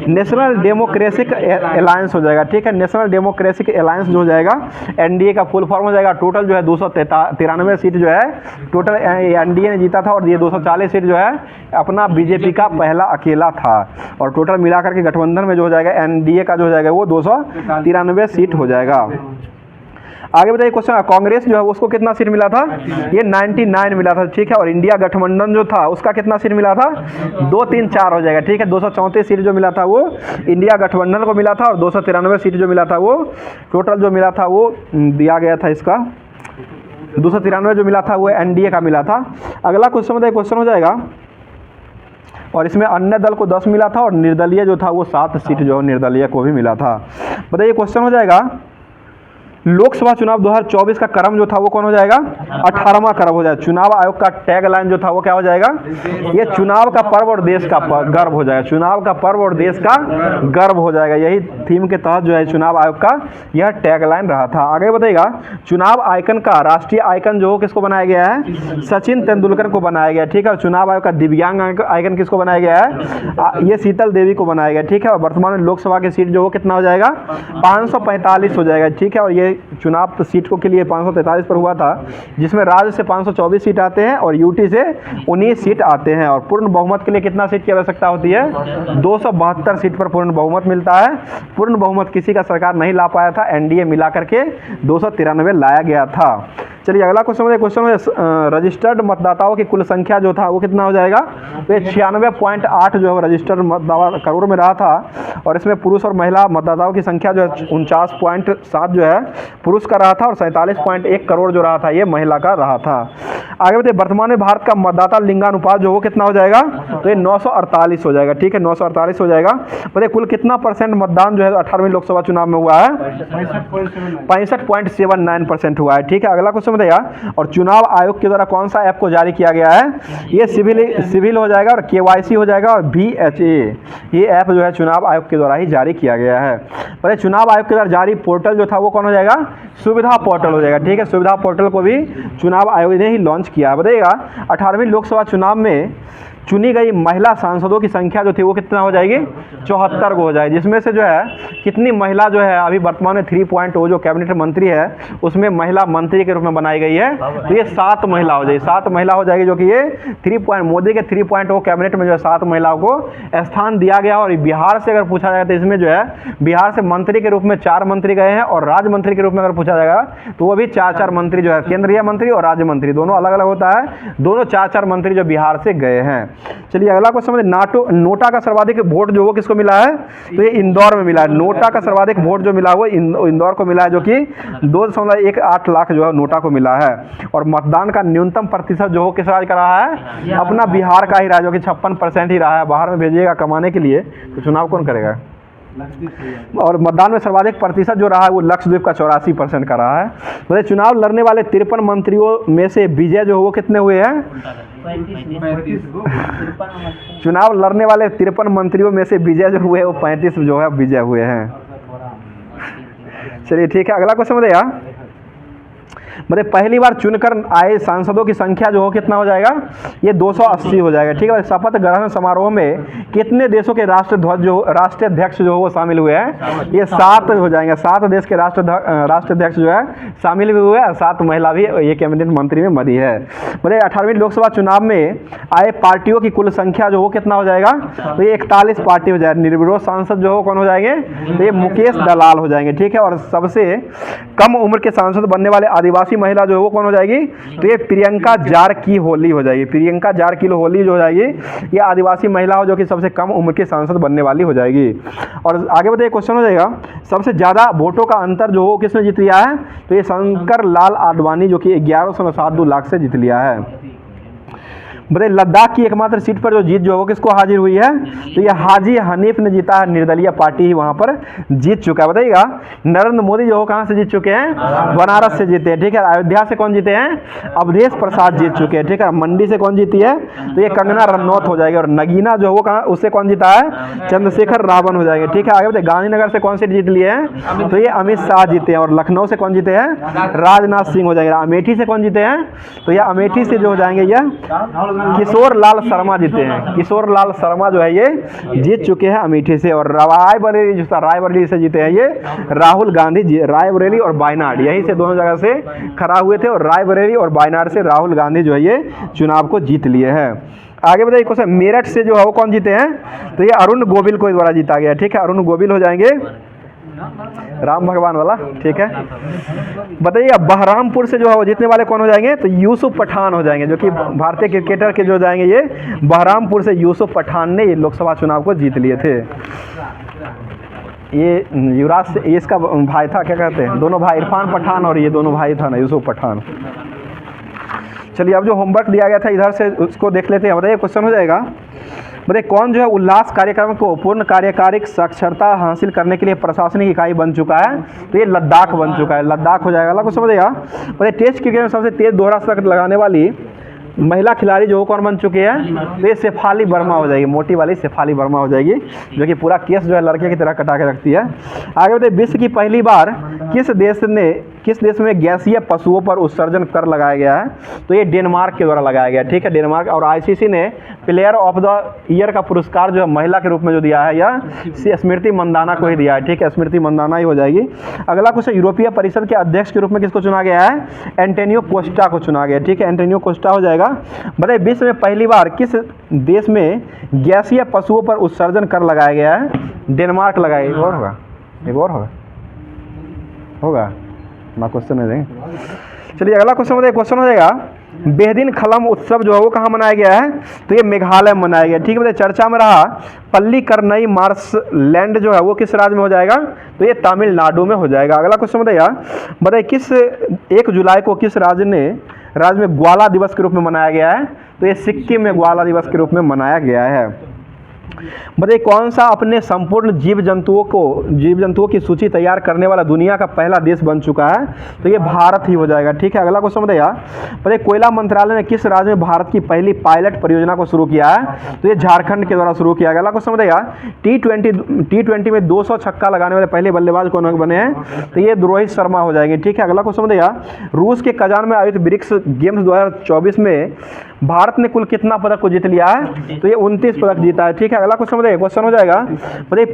नेशनल डेमोक्रेटिक अलायंस हो जाएगा। ठीक है, नेशनल डेमोक्रेटिक अलायंस जो हो जाएगा एनडीए का फुल फॉर्म हो जाएगा। टोटल जो है 293 सीट जो है टोटल एनडीए ने जीता था और ये 240 सीट जो है अपना बीजेपी का पहला अकेला था। और टोटल मिलाकर के गठबंधन में जो हो जाएगा एनडीए का जो हो जाएगा वो 293 सीट हो जाएगा। आगे बताइए क्वेश्चन, कांग्रेस जो है उसको कितना सीट मिला था? ये 99 मिला था। ठीक है, और इंडिया गठबंधन जो था उसका कितना सीट मिला था? 2, 3, 4 हो जाएगा। ठीक है, 234 सीट जो मिला था वो इंडिया गठबंधन को मिला था और 293 सीट जो मिला था वो टोटल जो मिला था वो दिया गया था इसका 293 जो मिला था वो एनडीए का मिला था। अगला क्वेश्चन हो जाएगा और इसमें अन्य दल को 10 मिला था और निर्दलीय जो था वो 7 सीट जो निर्दलीय को भी मिला था। बताइए क्वेश्चन हो जाएगा लोकसभा चुनाव 2024 का क्रम जो था वो कौन हो जाएगा? 18वां क्रम हो जाएगा। चुनाव आयोग का टैगलाइन जो था वो क्या हो जाएगा? ये चुनाव का पर्व और देश का गर्व हो जाएगा। चुनाव का पर्व और देश का गर्व हो जाएगा। यही थीम के तहत जो है चुनाव आयोग का यह टैगलाइन रहा था। आगे बताइएगा चुनाव आइकन का राष्ट्रीय आइकन जो किसको बनाया गया है? सचिन तेंदुलकर को बनाया गया। ठीक है, और चुनाव आयोग का दिव्यांग आइकन किसको बनाया गया है? ये शीतल देवी को बनाया गया। ठीक है, और वर्तमान में लोकसभा की सीट जो वो कितना हो जाएगा? 545 हो जाएगा। ठीक है, और ये चुनाव तो सीट को के लिए 543 पर हुआ था, जिसमें राज्य से 524 सीट आते हैं और यूटी से 19 सीट आते हैं। और पूर्ण बहुमत के लिए कितना सीट की आवश्यकता होती है? 272 सीट पर पूर्ण बहुमत मिलता है। पूर्ण बहुमत किसी का सरकार नहीं ला पाया था, एनडीए मिला करके 293 लाया गया था। चलिए अगला क्वेश्चन है रजिस्टर्ड मतदाताओं की कुल संख्या जो था वो कितना हो जाएगा? तो 96.8 जो है रजिस्टर्ड मतदाता करोड़ में रहा था और इसमें पुरुष और महिला मतदाताओं की संख्या जो है 49.7 जो है पुरुष का रहा था और 47.1 करोड़ जो रहा था ये महिला का रहा था। आगे बताइए वर्तमान में भारत का मतदाता लिंगानुपात जो वो कितना हो जाएगा? तो ये 948 हो जाएगा। ठीक है, 948 हो जाएगा। बताइए कुल कितना % मतदान जो है 18वीं लोकसभा चुनाव में हुआ है? 65.79% हुआ है। ठीक है, अगला क्वेश्चन बताइएगा और चुनाव आयोग के द्वारा कौन सा ऐप को जारी किया गया है? ये सिविल हो जाएगा और केवाईसी हो जाएगा और VHA ये ऐप जो है चुनाव आयोग के द्वारा ही जारी किया गया है। बताइए चुनाव आयोग के द्वारा जारी पोर्टल जो था वो कौन हो जाएगा? सुविधा पोर्टल हो जाएगा। ठीक है, सुविधा पोर्टल को भी चुनाव आयोग ने ही लॉन्च किया। बताइएगा 18वीं लोकसभा चुनाव में चुनी गई महिला सांसदों की संख्या जो थी वो कितना हो जाएगी? 74 को हो जाएगी। जिसमें से जो है कितनी महिला जो है अभी वर्तमान में 3.0 जो कैबिनेट मंत्री है उसमें महिला मंत्री के रूप में बनाई गई है, तो ये 7 महिला हो जाएगी। 7 महिला हो जाएगी, जो कि ये मोदी के 3.0 कैबिनेट में जो है 7 महिलाओं को स्थान दिया गया। और बिहार से अगर पूछा जाए तो इसमें जो है बिहार से मंत्री के रूप में 4 मंत्री गए हैं और राज्य मंत्री के रूप में अगर पूछा जाएगा तो वो भी 4 मंत्री जो है केंद्रीय मंत्री और राज्य मंत्री दोनों अलग अलग होता है। दोनों 4 मंत्री जो बिहार से गए हैं। चलिए अगला क्वेश्चन है नोटा का सर्वाधिक वोट जो वो किसको मिला है? तो ये इंदौर में मिला है। नोटा का सर्वाधिक वोट जो मिला वो इंदौर को मिला है, जो कि 2.18 लाख जो है नोटा को मिला है। और मतदान का न्यूनतम प्रतिशत जो हो किस राज्य का रहा है? अपना बिहार का ही रहा, जो कि 56% ही रहा है। बाहर में भेजिएगा कमाने के लिए तो चुनाव कौन करेगा? और मतदान में सर्वाधिक प्रतिशत जो रहा है वो लक्षद्वीप का 84% का रहा है। तो चुनाव लड़ने वाले 53 मंत्रियों में से विजय जो वो कितने हुए हैं? 35 चुनाव लड़ने वाले 53 मंत्रियों में से विजय जो हुए वो 35 जो है विजय हुए हैं। चलिए ठीक है, अगला क्वेश्चन बताइए मतलब पहली बार चुनकर आए सांसदों की संख्या जो हो कितना हो जाएगा, ये 280 हो जाएगा। ठीक है, शपथ ग्रहण समारोह में कितने देशों के राष्ट्रीय अध्यक्ष जो वो शामिल हुए हैं, ये 7 हो जाएंगे। 7 देश के राष्ट्राध्यक्ष जो है शामिल भी हुए हैं, 7 महिला भी ये कैबिनेट मंत्री में बनी है। मतलब 18वीं लोकसभा चुनाव में आए पार्टियों की कुल संख्या जो हो कितना हो जाएगा, तो ये 41 पार्टी हो जाएगी। निर्विरोध सांसद जो हो कौन हो जाएंगे, तो ये मुकेश दलाल हो जाएंगे। ठीक है, और सबसे कम उम्र के सांसद बनने वाले आदिवासी महिला जो है वो कौन हो जाएगी, तो ये प्रियंका जारकिहोली हो जाएगी। प्रियंका जारकिहोली जो हो जाएगी, ये आदिवासी महिला हो जो कि सबसे कम उम्र की सांसद बनने वाली हो जाएगी। और आगे बताइए, क्वेश्चन हो जाएगा, सबसे ज़्यादा वोटों का अंतर जो हो किसने जीत लिया है, तो ये शंकर लाल आडवाणी जो कि 1172 लाख से जीत लिया है। बताइए, लद्दाख की एकमात्र सीट पर जो जीत जो है वो किसको हाजिर हुई है, तो ये हाजी हनीफ ने जीता है। निर्दलीय पार्टी ही वहां पर जीत चुका है। बताइएगा, नरेंद्र मोदी जो हो कहां से जीत चुके हैं, बनारस से जीते हैं। ठीक है, अयोध्या से कौन जीते हैं, अवधेश प्रसाद जीत चुके हैं। ठीक है, मंडी से कौन जीती है, तो ये कंगना रनौत हो जाएगी। और नगीना जो है वो कहाँ, उससे कौन जीता है, चंद्रशेखर रावण हो जाएंगे। ठीक है, आगे बताइए, गांधीनगर से कौन सी जीत लिए हैं, तो ये अमित शाह जीते हैं। और लखनऊ से कौन जीते हैं, राजनाथ सिंह हो जाएंगे। अमेठी से कौन जीते हैं, तो ये अमेठी से जो हो जाएंगे ये किशोर लाल शर्मा जीते हैं। किशोर लाल शर्मा जो है ये जीत चुके हैं अमेठी से। और रायबरेली से जीते हैं ये राहुल गांधी। रायबरेली और वायनाड यहीं से दोनों जगह से खड़ा हुए थे, और रायबरेली और वायनाड से राहुल गांधी जो है ये चुनाव को जीत लिए हैं। आगे बताइए, क्वेश्चन, मेरठ से जो है वो कौन जीते हैं, तो ये अरुण गोविल को द्वारा जीता गया। ठीक है, अरुण गोविल हो जाएंगे, राम भगवान वाला। ठीक है, बताइए, बहरामपुर से जो है वो जीतने वाले कौन हो जाएंगे, तो यूसुफ पठान हो जाएंगे, जो कि भारतीय क्रिकेटर के जो जाएंगे ये बहरामपुर से यूसुफ पठान ने ये लोकसभा चुनाव को जीत लिए थे। ये युवराज से, ये इसका भाई था, क्या कहते हैं, दोनों भाई, इरफान पठान और ये दोनों भाई था ना, यूसुफ पठान। चलिए, अब जो होमवर्क दिया गया था इधर से उसको देख लेते हैं। बताइए, क्वेश्चन हो जाएगा, बताइए, कौन जो है उल्लास कार्यक्रम को पूर्ण कार्यकारिक साक्षरता हासिल करने के लिए प्रशासनिक इकाई बन चुका है, तो ये लद्दाख बन चुका है। लद्दाख हो जाएगा। अगला क्वेश्चन बताइएगा, बताइए, टेस्ट क्रिकेट में सबसे तेज दोहरा शतक लगाने वाली महिला खिलाड़ी जो कौन बन चुकी है, तो ये शेफाली वर्मा हो जाएगी। मोटी वाली शेफाली वर्मा हो जाएगी, जो कि पूरा केस जो है लड़के की तरह कटा के रखती है। आगे बताइए, विश्व की पहली बार किस देश में गैसीय पशुओं पर उत्सर्जन कर लगाया गया है, तो ये डेनमार्क के द्वारा लगाया गया। ठीक है, डेनमार्क। और आईसीसी ने प्लेयर ऑफ द ईयर का पुरस्कार जो है महिला के रूप में जो दिया है, यह स्मृति मंदाना को ही दिया है। ठीक है, स्मृति मंदाना ही हो जाएगी। अगला क्वेश्चन, यूरोपीय परिषद के अध्यक्ष के रूप में किसको चुना गया है, एंटोनियो कोस्टा को चुना गया। ठीक है, एंटोनियो कोस्टा हो जाएगा। बताइए, विश्व में पहली बार किस देश में गैसीय पशुओं पर उत्सर्जन कर लगाया गया है, डेनमार्क लगाया। एक और होगा, एक और होगा ना, क्वेश्चन है देंगे। चलिए, अगला क्वेश्चन बताइए, क्वेश्चन हो जाएगा, बेहदीन खलम उत्सव जो है वो कहाँ मनाया गया है, तो ये मेघालय में मनाया गया। ठीक है, बताइए, चर्चा में रहा पल्लीकरनई मार्शलैंड जो है वो किस राज्य में हो जाएगा, तो ये तमिलनाडु में हो जाएगा। अगला क्वेश्चन बताइए, किस 1 जुलाई को किस राज्य में ग्वाला दिवस के रूप में मनाया गया है, तो ये सिक्किम में ग्वाला दिवस के रूप में मनाया गया है। बताइए, कौन सा अपने संपूर्ण जीव जंतुओं की सूची तैयार करने वाला दुनिया का पहला देश बन चुका है, तो ये भारत ही हो जाएगा। ठीक है, अगला क्वेश्चन बताइए, कोयला मंत्रालय ने किस राज्य में भारत की पहली पायलट परियोजना को शुरू किया है, तो ये झारखंड के द्वारा शुरू किया गया। अगला क्वेश्चन बताइए, टी20 में 200 छक्का लगाने वाले पहले बल्लेबाज कौन बने हैं, तो ये रोहित शर्मा हो जाएंगे। ठीक है, अगला क्वेश्चन बताइए, रूस के कजान में आयोजित ब्रिक्स गेम्स 2024 में भारत ने कुल कितना पदक को जीत लिया है, तो ये 29 पदक जीता है। ठीक है, अगला क्वेश्चन बताइए, क्वेश्चन हो जाएगा, बताइए,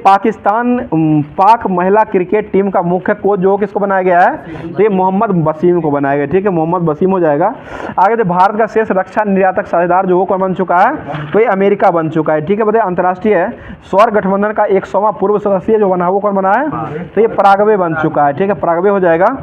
पाक महिला क्रिकेट टीम का मुख्य कोच जो किसको बनाया गया है, तो ये मोहम्मद वसीम को बनाया गया। ठीक है, मोहम्मद वसीम हो जाएगा। आगे तो भारत का शेष रक्षा निर्यातक साझेदार जो कौन बन चुका है, तो ये अमेरिका बन चुका है। ठीक है, बताइए, अंतर्राष्ट्रीय सौर गठबंधन का 100वां पूर्व सदस्य जो बना है वो कौन बना है, तो ये पराग्वे बन चुका है। ठीक है, पराग्वे हो जाएगा।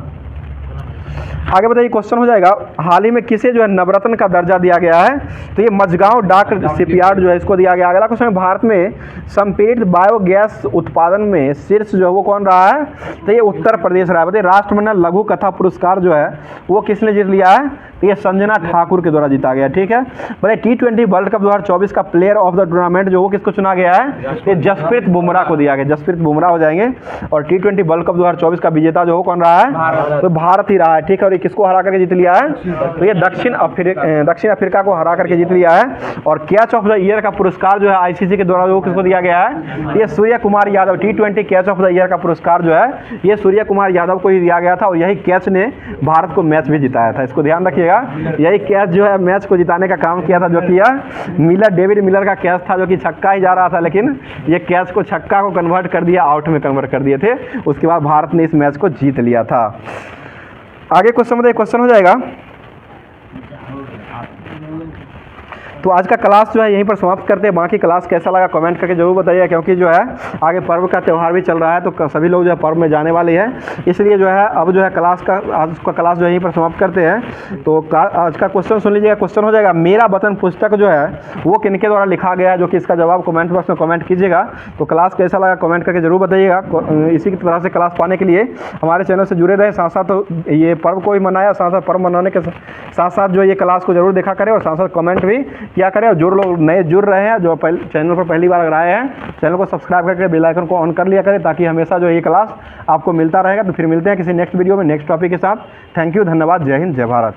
आगे बताइए, क्वेश्चन हो जाएगा, हाल ही में किसे जो है नवरत्न का दर्जा दिया गया है, तो ये मझगांव डाक शिपयार्ड जो है इसको दिया गया। अगला क्वेश्चन, भारत में संपीड़ित बायोगैस उत्पादन में शीर्ष जो है वो कौन रहा है, तो ये उत्तर प्रदेश रहा है। बताइए, राष्ट्रमंडल लघु कथा पुरस्कार जो है वो किसने जीत लिया है, तो ये संजना ठाकुर के द्वारा जीता गया। ठीक है, बताइए, टी20 वर्ल्ड कप 2024 का प्लेयर ऑफ द टूर्नामेंट जो वो किसको चुना गया है, ये जसप्रीत बुमराह को दिया गया। जसप्रीत बुमराह हो जाएंगे। और टी20 वर्ल्ड कप 2024 का विजेता जो हो कौन रहा है, तो भारत ही रहा है। ठीक है, और सॉरी किसको हरा करके जीत लिया है, तो ये दक्षिण अफ्रीका को हरा करके जीत लिया है। और कैच ऑफ द ईयर का पुरस्कार जो है आईसीसी के द्वारा वो किसको दिया गया है, ये Surya Kumar Yadav, T20 catch of the year का पुरस्कार जो है ये सूर्य कुमार यादव को ही दिया गया था। और यही कैच ने भारत को मैच भी जिताया था, इसको ध्यान रखिएगा। यही कैच जो है मैच को जिताने का काम किया था, जो कि यह डेविड मिलर का कैच था, जो कि छक्का ही जा रहा था, लेकिन ये कैच को छक्का को कन्वर्ट कर दिया, आउट में कन्वर्ट कर दिए थे। उसके बाद भारत ने इस मैच को जीत लिया था। आगे क्वेश्चन हो जाएगा। तो आज का क्लास जो है यहीं पर समाप्त करते हैं। बाकी क्लास कैसा लगा कमेंट करके जरूर बताइए, क्योंकि जो है आगे पर्व का त्यौहार भी चल रहा है, तो सभी लोग जो है पर्व में जाने वाले हैं। इसलिए जो है अब जो है आज का क्लास जो है यहीं पर समाप्त करते हैं। तो आज का क्वेश्चन सुन लीजिएगा। क्वेश्चन हो जाएगा, मेरा वतन पुस्तक जो है वो किनके द्वारा लिखा गया है, जो कि इसका जवाब कमेंट बॉक्स में कमेंट कीजिएगा। तो क्लास कैसा लगा कमेंट करके जरूर बताइएगा। इसी की तरह से क्लास पाने के लिए हमारे चैनल से जुड़े रहे, साथ साथ तो ये पर्व को भी मनाया, साथ साथ पर्व मनाने के साथ साथ जो ये क्लास को जरूर देखा करें, और साथ साथ कमेंट भी किया करें। और जो लोग नए जुड़ रहे हैं, जो चैनल पर पहली बार अगर आए हैं, चैनल को सब्सक्राइब करके बेल आइकन को ऑन कर लिया करें, ताकि हमेशा जो ये क्लास आपको मिलता रहेगा। तो फिर मिलते हैं किसी नेक्स्ट वीडियो में नेक्स्ट टॉपिक के साथ। थैंक यू, धन्यवाद, जय हिंद, जय भारत।